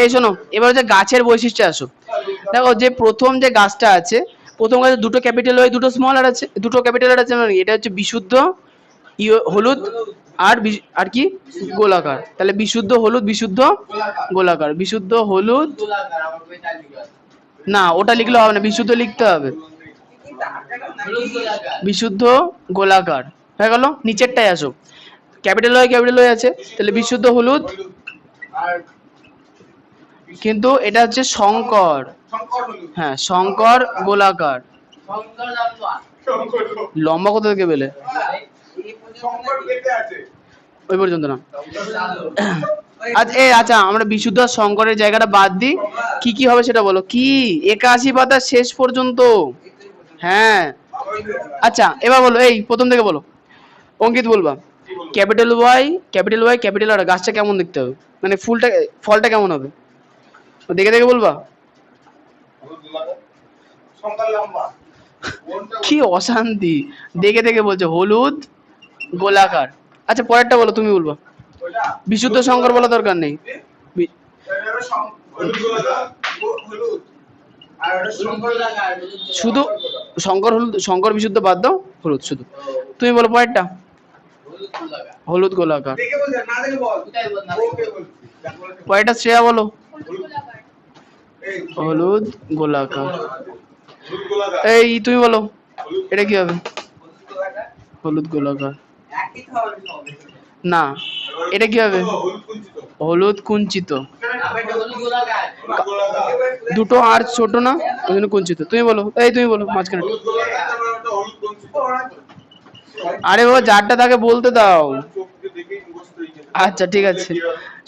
এই শোনো, এবার হচ্ছে গাছের বৈশিষ্ট্যে আসো। দেখো যে প্রথম যে গাছটা আছে, প্রথম গাছে দুটো ক্যাপিটাল ওয়াই দুটো স্মল আর আছে, দুটো ক্যাপিটাল আর আছে, মানে এটা হচ্ছে বিশুদ্ধ হলুদ আর কি গোলাকার, তাহলে বিশুদ্ধ হলুদ গোলাকার, বিশুদ্ধ হলুদ, না ওটা লিখলে হবে না, বিশুদ্ধ লিখতে হবে, বিশুদ্ধ গোলাকার হয়ে গেল। নিচেরটাই আসো, ক্যাপিটাল ওয়াই আছে, তাহলে বিশুদ্ধ হলুদ, কিন্তু এটা হচ্ছে শঙ্কর, হ্যাঁ শঙ্কর গোলাকার, লম্বা কোথা থেকে পেলে, ওই পর্যন্ত না। আচ্ছা আমরা বিশুদ্ধ আর শঙ্করের জায়গাটা বাদ দিই, কি হবে সেটা বলো, কি 81 পাতা শেষ পর্যন্ত, হ্যাঁ। আচ্ছা এবার বলো, এই প্রথম থেকে বলো, অঙ্কিত বলবা, ক্যাপিটাল ওয়াই ক্যাপিটাল আর, গাছটা কেমন দেখতে হবে, মানে ফলটা কেমন হবে, দেখে বলবা, কি অশান্তি, দেখে বলছে হলুদ গোলাকার। আচ্ছা পরেরটা বলো, তুমি বলবা, বিশুদ্ধ শঙ্কর বলা দরকার নেই, ওটা হলুদ গোলাকার হলুদ আর ওটা শঙ্কর গোলাকার শুধু শঙ্কর হলুদ, শঙ্কর বিশুদ্ধ বাদ দাও, হলুদ শুধু। তুমি বলো পরেরটা। হলুদ গোলাকার হলুদ গোলাকার। দেখে বলছে না দেখে বল কোথায় বল না ওকে বলছি পরেরটা শ্রেয়া বলো। হলুদ গোলাকার। এই হলুদ গোলাকার। হলুদ গোলাকার এই তুমি বলো, এটা কি হবে? হলুদ গোলাকার হলুদ গোলাকার একই তো হবে সব না, এটা কি হবে? হলুদ কুঞ্চিত হলুদ কুঞ্চিত। আবার এটা হলুদ গোলাকার হলুদ গোলাকার দুটো আর ছোট না, ওই জন্য কুঞ্চিত। তুমি বলো, এই তুমি বলো মাঝখানে। হলুদ গোলাকার তারপর ওটা হলুদ কুঞ্চিত আরে বাবা, যারটা তাকে বলতে দাও। চোখকে দেখেই মুখস্থ হয়ে গেছে আচ্ছা ঠিক আছে,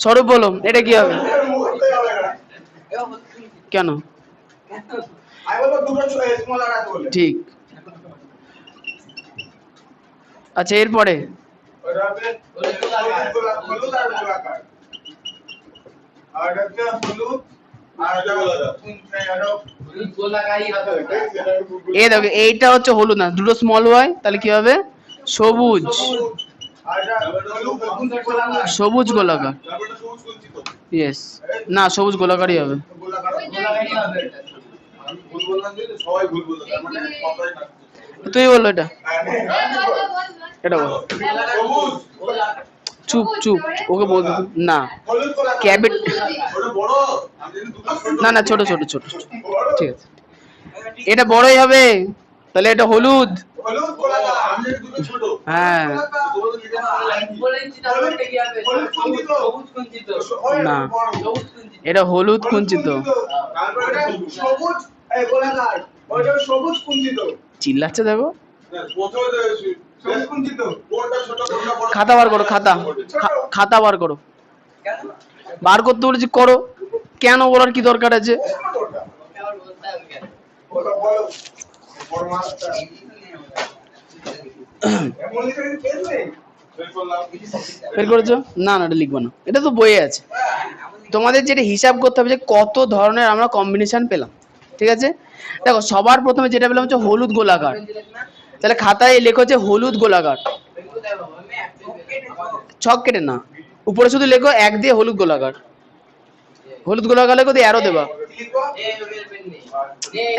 স্বরূপ বলো, এটা কি হবে? মুখস্থই হবে না এও হলুদ কুঞ্চিত। কেন? আমি বলবো দুটো স্মল আর আছে বলে ঠিক। আচ্ছা এরপরে ওটা হবে হলুদ গোলাকার। হলুদ আর গোলাকার আর এটা হলুদ আর এটা গোলাকার হলুদ গোলাকারই হবে ওটা এই দেখো, এইটা হচ্ছে হলুদ না, দুটো স্মল হয়, তাহলে কি হবে? সবুজ। আর এটা হলুদ গোলাকার সবুজ গোলাকার। তারপর এটা সবুজ কুঞ্চিত ইয়েস, না সবুজ গোলাকারই হবে। গোলাকার গোলাকারই হবে এটা আমি ভুল বললাম যে সবাই ভুল বললো তার মানে কথাই না তুমি বললো এটা, বল বল বল। এটা বলো। সবুজ গোলাকার চুপ চুপ, ওকে বলতে দাও। না, হলুদ গোলাকার ক্যাবেট। ওটা বড় আমি যদি দুটো ছোট না না, ছোট ছোট ছোট ছোট। বড় ঠিক আছে, এটা বড়ই হবে, তাহলে এটা হলুদ। হলুদ গোলাকার আমি যদি দুটো ছোট হ্যাঁ, দুটো নিজের আমি বলেছি তাহলে এটা কি হবে হলুদ কুঞ্চিত সবুজ কুঞ্চিত না, সবুজ কুঞ্চিত এটা হলুদ কুঞ্চিত। তারপর এটা সবুজ এই গোলাকার ওটা সবুজ কুঞ্চিত চিল্লাচ্ছে দেখো। প্রথমে সবুজ কুঞ্চিত কোনটা ছোট কোনটা বড় খাতা বার করো, খাতা, খাতা বার করো। কেন বার করতে বলেছি, করো। কেন বলার কি দরকার আছে? কোনটা আবার বলতে হবে কেন বলো বলো বড় মাছটা এই জিনিস নেই আমরা। এমন লিখে পেয়েছে বের করলাম বের করেছো? না না, এটা লিখবো না, এটা তো বইয়ে আছে। তোমাদের যেটা হিসাব করতে হবে যে কত ধরনের আমরা কম্বিনেশন পেলাম, ঠিক আছে? দেখো, সবার প্রথমে যেটা পেলাম হচ্ছে হলুদ গোলাকার, তাহলে খাতায় লেখো যে হলুদ গোলাকার। কোথায় বাবা আমি একটু ছক কেটে না, উপরে শুধু লেখো এক দিয়ে হলুদ গোলাকার। হলুদ গোলাকার লেখো দিয়ে অ্যারো দেবা। লিখো এই ওদের পেন নেই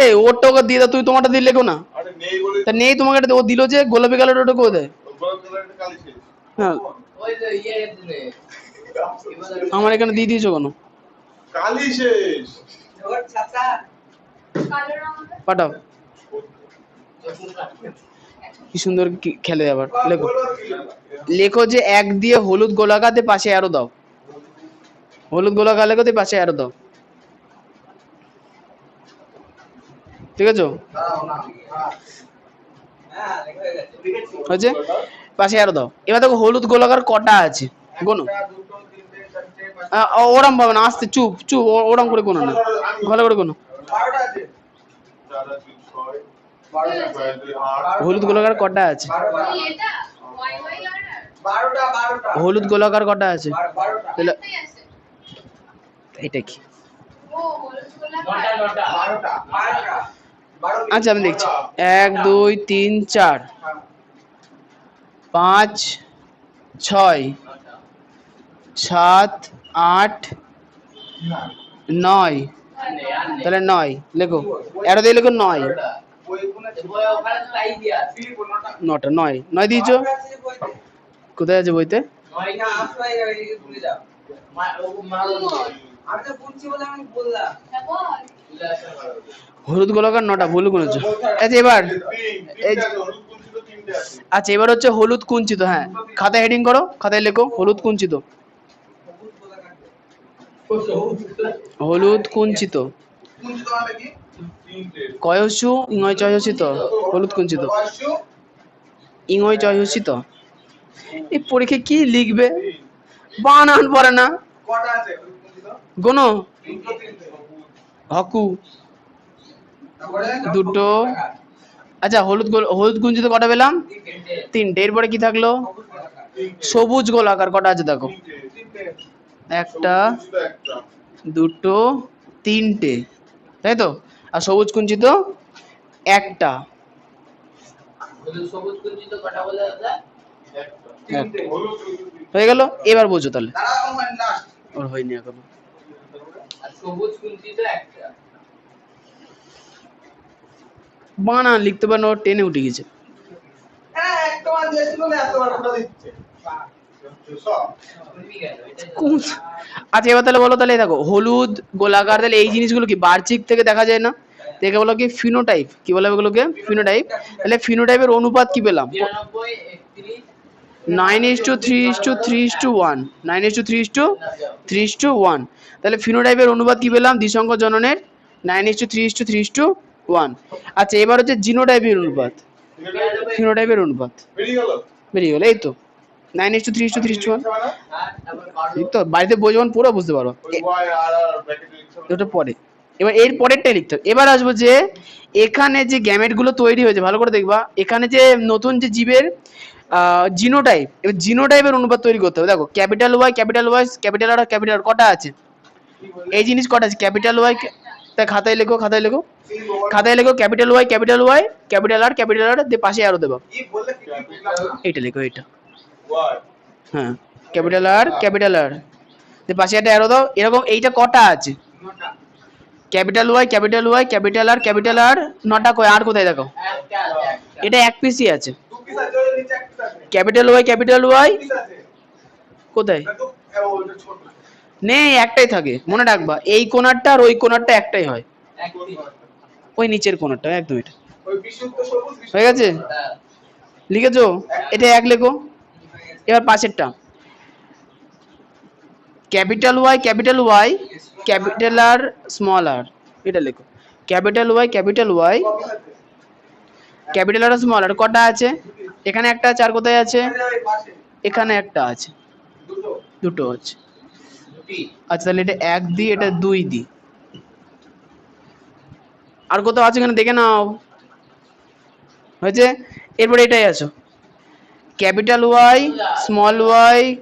এই ওরটা ওকে দিয়ে দাও, তুমি তোমারটা দিয়ে লেখো না। আরে নেই বলে তা নেই, তোমাকে এটা ও দিল যে গোলাপি কালার, ওটা করে দেয়। গোলাপ কালারের কালি ছিল হ্যাঁ, ওই যে ইয়ে দিলে আমার এখানে দিয়ে দিয়েছো কেন? কালি শেষ ওর ছাতা কালো রং হবে। পাঠাও। কি সুন্দর খেলে আবার লেখো। বলো কি লিখবা? লেখো যে এক দিয়ে হলুদ গোলাকার পাশে অ্যারো দাও। হলুদ গোলাকার লেখো দিয়ে পাশে অ্যারো দাও। ঠিক আছে, দাঁড়াও না হ্যাঁ লেখা হয়ে গেছে লিখেছি হয়েছে? পাশে অ্যারো দাও। এবার দেখো হলুদ গোলাকার কটা আছে, গোনো। একটা দুটো তিনটে চারটে পাঁচটা ওরম ভাবে না, আস্তে, চুপ চুপ, ওরম করে কোনো না, ভালো করে কোনো। 12টা আছে 4 3 6 12টা হলুদ গোলাকার কটা আছে? 12টা এই এটা ওয়াই ওয়াই আর আর 12টা হলুদ গোলাকার কটা আছে? 12টা তাহলে একটাই আছে। এটা কি? ও হলুদ গোলাকার। নটা 12টা 12 আচ্ছা আমি দেখছি, 1 2 3 4 5 6 7 8 9, তাহলে 9 লেখো, অ্যারো দিয়ে লেখো 9। ওই কোণে বই ওখানে তো তাই দিয়া আছে 9টা 9 দিয়েছো? আছে বইতে কোথায় আছে বইতে? নয় না না আসলে এদিকে ভুলে যাও মাল আমি তো বুঝছি বলে আমি বললাম হ্যাঁ বল। চলে আসা করো হলুদ গোলাকার 9টা, ভুল করেছো। আচ্ছা এবার, তিনটে আছে হলুদ কুঞ্চিত তিনটে আছে আচ্ছা এবার হচ্ছে হলুদ কুঞ্চিত। হ্যাঁ, খাতায় হেডিং করো, খাতায় লেখো হলুদ কুঞ্চিত। সবুজ গোলাকার হলুদ কুঞ্চিত, কুঞ্চিত মানে কি তিনটে কয়সু ইংয় চয়সিত, হলুদ কুঞ্চিত, কয়শো ইংয় চয়সিত। এই পরীক্ষায় কি লিখবে? বানান পড়ে না, কটা আছে হলুদ কুঞ্চিত গোনো। দুটো তিনটে হকু তারপরে দুটো। আচ্ছা হলুদ কুঞ্চিত কটা পেলাম? তিনটে। এরপরে কি থাকলো? সবুজ গোলাকার সবুজ গোলাকার কটা আছে দেখো, তিনটে একটা কুঞ্চিত একটা দুটো তিনটে, তাই তো? আর সবুজ কুঞ্চিত একটা। সবুজ কুঞ্চিত কটা বলে দাদা তিনটে হলুদ কুঞ্চিত তিনটে। হয়ে গেল? এবার বোঝো তাহলে। দাঁড়াও মানে লাস্ট ওর হয়নি এখনো। আর সবুজ কুঞ্চি তো একটা। বানা লিখতে পারে না, ওর টেনে উঠে গেছে। হ্যাঁ একটা বার দিয়েছিল না এতবার ফটো দিচ্ছে সব তুমি গেল এটা তো- কোন? আচ্ছা এবার তাহলে বলো, তাহলে এই দেখো হলুদ গোলাকার, তাহলে এই জিনিসগুলো কি বাহ্যিক থেকে দেখা যায় না? দেখে বলো কি ফিনোটাইপ, কি বলে এগুলোকে? ফিনোটাইপ। তাহলে ফিনোটাইপের অনুপাত কি পেলাম? 92 31 9:3:3:1, 9:3:3:1। তাহলে ফিনোটাইপের অনুপাত কি পেলাম দ্বিসংখ্য জননের? 9:3:3:1। আচ্ছা এবার হচ্ছে জিনোটাইপের অনুপাত, ফিনোটাইপের অনুপাত বেরিয়ে গেল বেরিয়ে গেল, এই তো 9:3:3:1। আর তারপর কালো ঠিক তো, বাড়িতে বই যখন পুরো বুঝতে পারো। ওই ওয়াই আর আর ব্র্যাকেটে লিখতে হবে ওটা পরে, এবার এর পরেরটাই লিখতে হবে। এবার আসবো যে এখানে যে গ্যামেট গুলো তৈরি হয়েছে, ভালো করে দেখবা, এখানে যে নতুন যে জীবের জিনোটাইপ, এবার জিনোটাইপের অনুপাত তৈরি করতে হবে। দেখো ক্যাপিটাল ওয়াই ক্যাপিটাল আর ক্যাপিটাল আর কটা আছে? কি বলে এই জিনিস কটা আছে? ক্যাপিটাল ওয়াই, তা খাতায় লেখো, খাতায় লেখো, কি বল খাতায় লেখো ক্যাপিটাল ওয়াই ক্যাপিটাল আর দিয়ে পাশে আরো দেবো। কি বললে কি বুঝলাম না এইটা লেখো, এইটা, ওয়াই হ্যাঁ ক্যাপিটাল আর দিয়ে পাশে একটা অ্যারো দাও। এরকম এইটা কটা আছে? নটা ক্যাপিটাল ওয়াই ক্যাপিটাল আর নটা, কই আর কোথায় দেখো? একটা আছে একটা এটা এক পিসই আছে। দু পিস আছে ওই নিচে এক পিস আছে ক্যাপিটাল ওয়াই পিস আছে কোথায়? না তো ওটা ছোট নেই, একটাই থাকে, মনে রাখবা। এই কোণারটা আর ওই কোণারটা একটাই হয়, এক পিস ওই নিচের কোণারটা একদম এটা। ওই বিশুদ্ধ সবুজ বিশুদ্ধ হয়ে গেছে? হ্যাঁ লিখেছো? এটা এক লেখো। এবার পাশেরটা ক্যাপিটাল ওয়াই ক্যাপিটাল আর স্মল আর, এটা লেখো। ক্যাপিটাল ওয়াই কপি আছে ক্যাপিটাল আর স্মল আর কটা আছে? এখানে একটা আছে, আর কোথায় আছে? এখানে ওই পাশে এখানে একটা আছে, দুটো দুটো আছে। দুটি আচ্ছা তাহলে এটা এক দিই, এটা দুই দিই। আর কোথাও আছে এখানে দেখে নাও, হয়েছে? এরপরে এটাই আছো, ক্যাপিটাল ওয়াই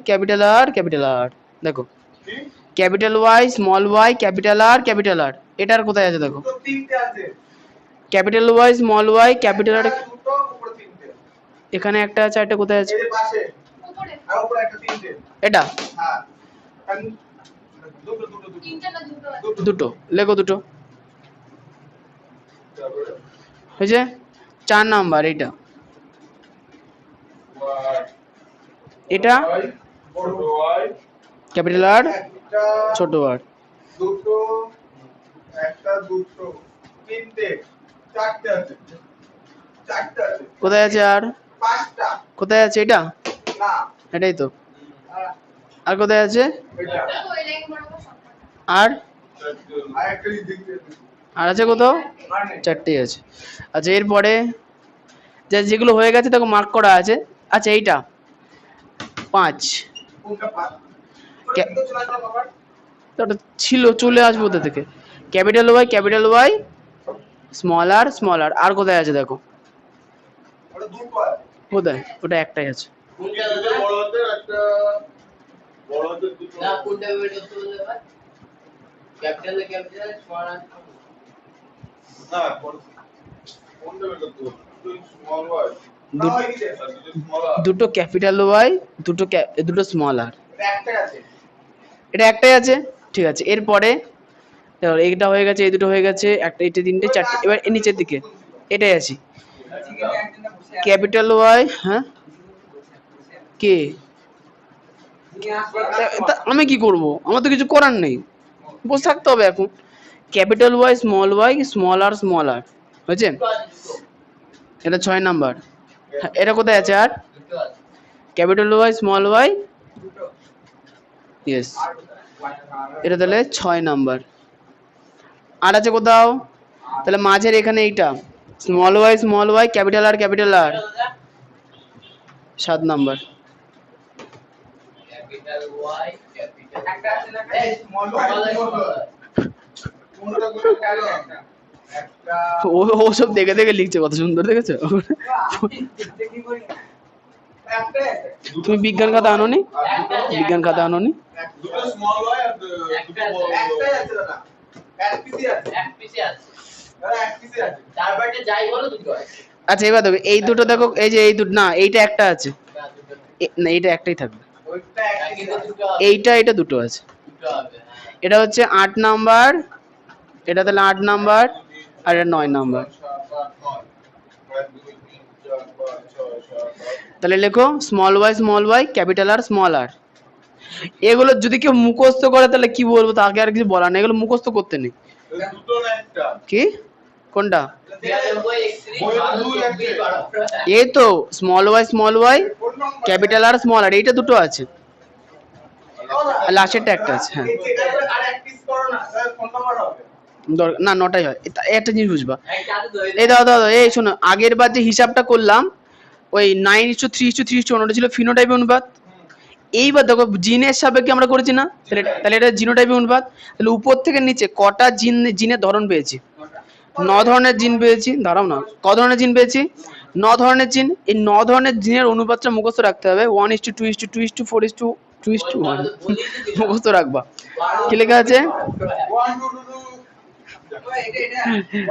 ক্যাপিটাল আর, দেখো কি ক্যাপিটাল ওয়াই ক্যাপিটাল আর, এটার কোথায় আছে দেখো? দুটো তিনটে আছে ক্যাপিটাল ওয়াই ক্যাপিটাল আর, দুটো উপরে তিনটে এখানে একটা আছে, একটা কোথায় আছে? এই যে পাশে উপরে আর উপরে একটা তিনটে এটা হ্যাঁ দুটো দুটো দুটো তিনটা না দুটো আছে দুটো, লেখো দুটো, তারপরে হয়েছে? 4 নাম্বার এইটা, ওয়াই এটা ওয়াই বড় ওয়াই ক্যাপিটাল আর একটা ছোট আর, দুটো একটা দুটো তিনটে চারটে আছে কোথায় আছে আর? পাঁচটা কোথায় আছে এটা? না এটাই তো। আর আর কোথায় আছে? এটা তো এই লাইন বরাবর সংখ্যা আর আর একটা দিক দিয়ে আর আছে কোথাও? আর নেই 4টেই আছে। আচ্ছা এরপরে যেগুলো হয়ে গেছে দেখো মার্ক করা আছে। আচ্ছা এইটা 5, কোনটা পাঁচ কে- ওটা চলে আসলো বাবা তো ওটা ছিল, চলে আসবো ওটা থেকে। ক্যাপিটাল ওয়াই স্মল আর, আর কোথায় আছে দেখো? ওটা দুটো আছে কোথায়? ওটা একটাই আছে। কোনটা দাদা বড় হাতের একটা বড় হাতের দুটো না কোনটা বের করতে বললে এবার ক্যাপিটাল স্মল আর না কোনটা বের করতে হবে দুটো স্মল ওয়াই না দু- ওই কি আছে দুটো স্মল ওয়াই দুটো ক্যাপিটাল ওয়াই, দুটো স্মল আর, একটা আছে এটা একটাই আছে। ঠিক আছে, এরপরে দেখো এইটা হয়ে গেছে, এই দুটো হয়ে গেছে, একটা, এটা, তিনটে, চারটে। এবার এর নিচের দিকে এটাই আছে, ক্যাপিটাল ওয়াই। হ্যাঁ কে? তা আমি কি করব? আমার তো কিছু করার নেই, বসে থাকতে হবে এখন। ক্যাপিটাল ওয়াই স্মল আর হয়েছে? দুটো আছে দুটো এটা 6 নাম্বার। হ্যাঁ, এটা কোথায় আছে আর? দুটো আছে ক্যাপিটাল ওয়াই দুটো ইয়েস, আর কোথায় এটা তাহলে 6 নাম্বার। আর আছে কোথাও? তাহলে মাঝের এখানে এইটা স্মল ওয়াই ক্যাপিটাল আর, দাদা 7 নাম্বার। ক্যাপিটাল ওয়াই ক্যাপিটাল একটা আছে না এই স্মল স্মল ওয়াই কোনটা কোনটা কালো একটা একটা ওসব দেখে দেখে লিখছে, কত সুন্দর দেখেছো? দেখি করি একটা আছে তুমি বিজ্ঞান খাতা আনোনি? বিজ্ঞান খাতা আনোনি? দুটো স্মল ওয়াই আর দুটো বড় একটাই আছে দাদা এক পিসি আছে এক পিসে আছে দাদা এক পিসি আছে চার বাটে যাই বলো দুটো আছে আচ্ছা এবার দেখো এই দুটো দেখো, এই যে এই দুটো না, এইটা একটা আছে, না দুটো নেই। না এইটা একটাই থাকবে, ওইটা এক পিসি কিন্তু আছে দুটো হবে এইটা দুটো আছে। দুটো হবে হ্যাঁ এটা হচ্ছে 8 নাম্বার, এটা তাহলে 8 নাম্বার, আর এটা 9 নাম্বার। তাহলে লেখো স্মল ওয়াই ক্যাপিটাল আর স্মল আর। এগুলো যদি কেউ মুখস্থ করে তাহলে কি বলবো, তাকে আর কিছু বলার নেই, এগুলো মুখস্থ করতে নেই। দুটো না একটা? কি কোনটা? 92, 31, এই তো স্মল ওয়াই ক্যাপিটাল আর স্মল আর, এইটা দুটো আছে, আর লাস্টেরটা একটা আছে। হ্যাঁ এই চেকারের আর এক পিস করো না, স্যার ফোন নাম্বার হবে। না 9টাই হয়। একটা জিনিস বুঝবা, একটা হাতে ধরে এই দাও এই শোনো, আগের বার যে হিসাবটা করলাম ওই 9:3:3:3 ওটা ছিল ফিনোটাইপের অনুপাত। এইবার দেখো জিনের সাপেক্ষে আমরা করেছি না, তাহলে এটা জিনোটাইপের অনুপাত। তাহলে উপর থেকে নিচে কটা জিনের ধরন পেয়েছি? 9 ধরনের জিন পেয়েছি। দাঁড়াও না, ক ধরনের জিন পেয়েছি? 9 ধরনের জিন। এই 9 ধরনের জিনের অনুপাতটা মুখস্থ রাখতে হবে, 1:2:2:4:2:1 মুখস্থ রাখবা। কি লেখা আছে? 1 2 2 এটা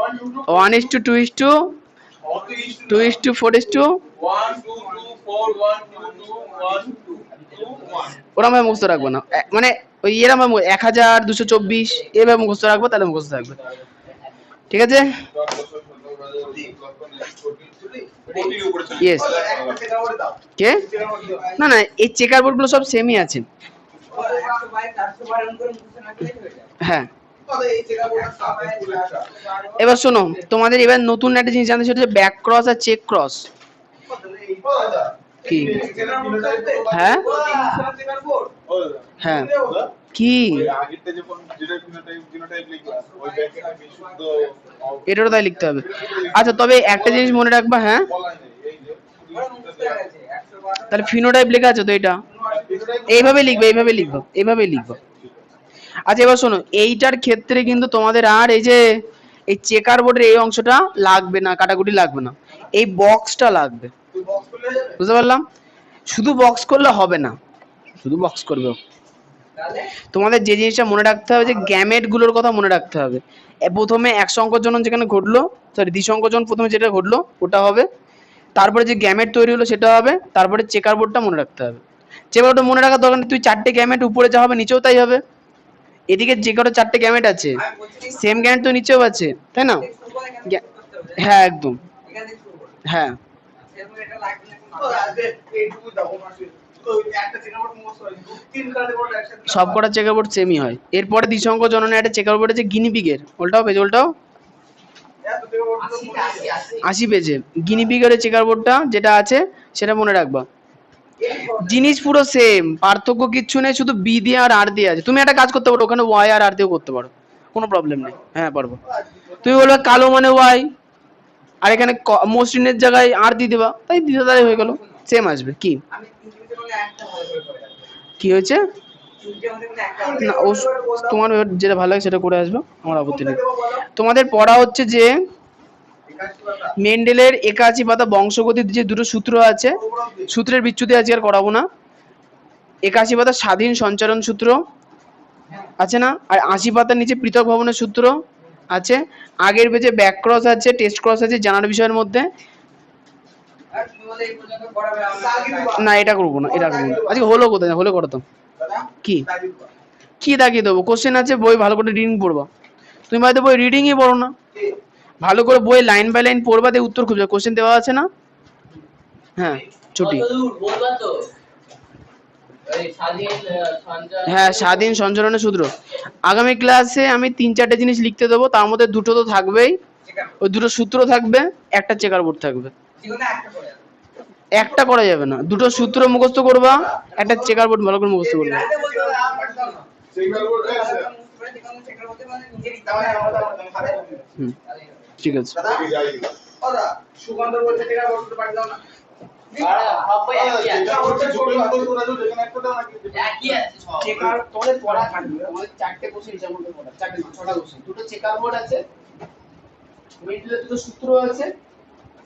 1 2 2 1:2:2:4:2 1 2 2 4 1 2 2 1 2 1। ওরা ভাবে মুখস্থ রাখবো না, মানে ওই এরকম 1224 এভাবে মুখস্থ রাখবো, তাহলে মুখস্থ থাকবে। ঠিক আছে? ইয়েস। একটা চেকার করে দাও, কে? চেকার করে দাও। না এই চেকার বোর্ডগুলো সব সেমই আছে। 100 করে মুখস্থ না করলেই হয়ে যায়। হ্যাঁ কত এই চেকার বোর্ডের সাপ ফুলেটা? এবার শোনো, তোমাদের এবার নতুন একটা জিনিস জানতে, সেটা হচ্ছে ব্যাক ক্রস আর চেক ক্রস। কত এই দাদা কি? চেকার বোর্ড থাকবে? হ্যাঁ চেকার বোর্ড হ্যাঁ কি আগেরটা যখন যেটা জিনোটাইপ লিখলাম ওই ব্যাকে আমি শুদ্ধ এটারও তাই লিখতে হবে। আচ্ছা তবে একটা জিনিস মনে রাখবা, হ্যাঁ বলাই নেই এই যে মুখস্থ হয়ে গেছে 112 তাহলে ফিনোটাইপ লেখা আছে তো, এটা এইভাবে লিখবে। আচ্ছা এবার শোনো, এইটার ক্ষেত্রে কিন্তু তোমাদের আর এই যে এই চেকার বোর্ডের এই অংশটা লাগবে না, কাটাকুটি লাগবে না, এই বক্সটা লাগবে। তুই বক্স খুলে যাবে। বুঝতে পারলাম? শুধু বক্স করলে হবে না, শুধু বক্স করবে। তাহলে তোমাদের যে জিনিসটা মনে রাখতে হবে, যে গ্যামেট গুলোর কথা মনে রাখতে হবে। প্রথমে এক সংকোচন যেখানে ঘটলো, সরি দ্বিসংকোচন প্রথমে যেটা ঘটলো ওটা হবে, তারপরে যে গ্যামেট তৈরি হলো সেটা হবে, তারপরে চেকার বোর্ডটা মনে রাখতে হবে। চেকার বোর্ডটা মনে রাখার দরকার নেই, তুই 4টে গ্যামেট উপরে যা হবে নিচেও তাই হবে। এদিকে যে কারো 4টে গ্যামেট আছে, আমি বলছি সেম গ্যামেট তো নিচেও আছে, তাই না? হ্যাঁ একদম, এখানে শুরু করো। হ্যাঁ সেরকম এটা লাগবে না তো আজকে এইটুকু দাও মাসে তো একটা চেকার বোর্ড মুখস্থ হয় তিন কার্ডে বোর্ড একসাথে সব কটা চেকার বোর্ড সেমই হয়। এরপরে দ্বিসংকোচনে একটা চেকার বোর্ড আছে গিনিপিগের, ওটাও পেজ, ওটাও এত চেকার বোর্ড তো 80 পেজে। গিনিপিগের চেকার বোর্ডটা যেটা আছে সেটা মনে রাখবা। জিনিস পুরো সেম, পার্থক্য কিচ্ছু নেই, শুধু বি দিয়ে আর আর দিয়ে আছে। তুমি একটা কাজ করতে পারো, ওখানে ওয়াই আর আর দিয়েও করতে পারো, কোনো প্রবলেম নেই। হ্যাঁ পারবো। তুমি বলবে কালো মানে ওয়াই, আর এখানে মসৃণের জায়গায় আর দিয়ে দেবা, তাই দিতে তাই হয়ে গেল, সেম আসবে। কি আমি তিনটে বলে একটা ভালো করে করে রাখবো। কি হয়েছে? তিনটে মধ্যে মানে একটা না ও তোমার যেটা ভালো লাগে সেটা করে আসবে, আমার আপত্তি নেই। তোমাদের পড়া হচ্ছে যে মেন্ডেলের 81 পাতা বংশগতির যে দুটো সূত্র আছে, সূত্রের বিচ্যুতি আজকে আর করাবো না। 81 পাতা স্বাধীন সঞ্চারণ সূত্র আছে না, আর 80 পাতার নিচে পৃথক ভবনের সূত্র আছে। আগের পেজে ব্যাক ক্রস আছে, টেস্ট ক্রস আছে জানার বিষয়ের মধ্যে। আর তুমি বলে এই পর্যন্ত পড়াবে না এটা করবো না, এটা করবো না আজকে। হলো কোথায়? হলে করতাম। দাদা কি দাদি দাও কি দাগিয়ে দেবো? কোশ্চেন আছে, বই ভালো করে রিডিং পড়বা। তুমি হয়তো বই রিডিংই পড়ো না, ভালো করে বই লাইন বাই লাইন পড়বা, দিয়ে উত্তর খুঁজবে, কোশ্চেন দেওয়া আছে না। হ্যাঁ ছুটি। কতদূর বলবা তো? ওই স্বাধীন সঞ্চার হ্যাঁ স্বাধীন সঞ্চালনের সূত্র। আগামী ক্লাসে আমি 3-4টে জিনিস লিখতে দেবো, তার মধ্যে দুটো তো থাকবেই, ওই দুটো সূত্র থাকবে, একটা চেকার বোর্ড থাকবে। যেগুলো একটা করে রাখবো। একটা করা যাবে না, দুটো সূত্র মুখস্থ করবা, একটা চেকার বোর্ড ভালো করে মুখস্থ করবে। রাতে বলতে হবে আর পাঠাও না। চেকার বোর্ড আছে মুখস্থ করে যেকোনো চেকার বলতে মানে নিজেরই দাও না আমাদের হাতে হুম ঠিক আছে। দাদা দাদা সুগন্ধ বলতে চেকার বোর্ড পাঠিয়ে দাও না আরে সবাই একই আছে। চেকার বোর্ডে ছোট ছোট করে দাও যেখানে একটা দাও নাকি একই আছে সব। চেকার তোমাদের পড়া থাকবে, তোমাদের 4টে কোশ্চেন হিসাব মতো পড়া, 6টা কোশ্চেন, দুটো চেকার বোর্ড আছে, মিডলে দুটো সূত্র আছে,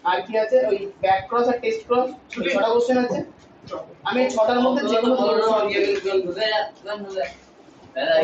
আর কি আছে ওই ব্যাক ক্রস আর টেস্ট ক্রস, 6টা কোশ্চেন আছে। আমি 6টার মধ্যে যে কোনো বুঝে যা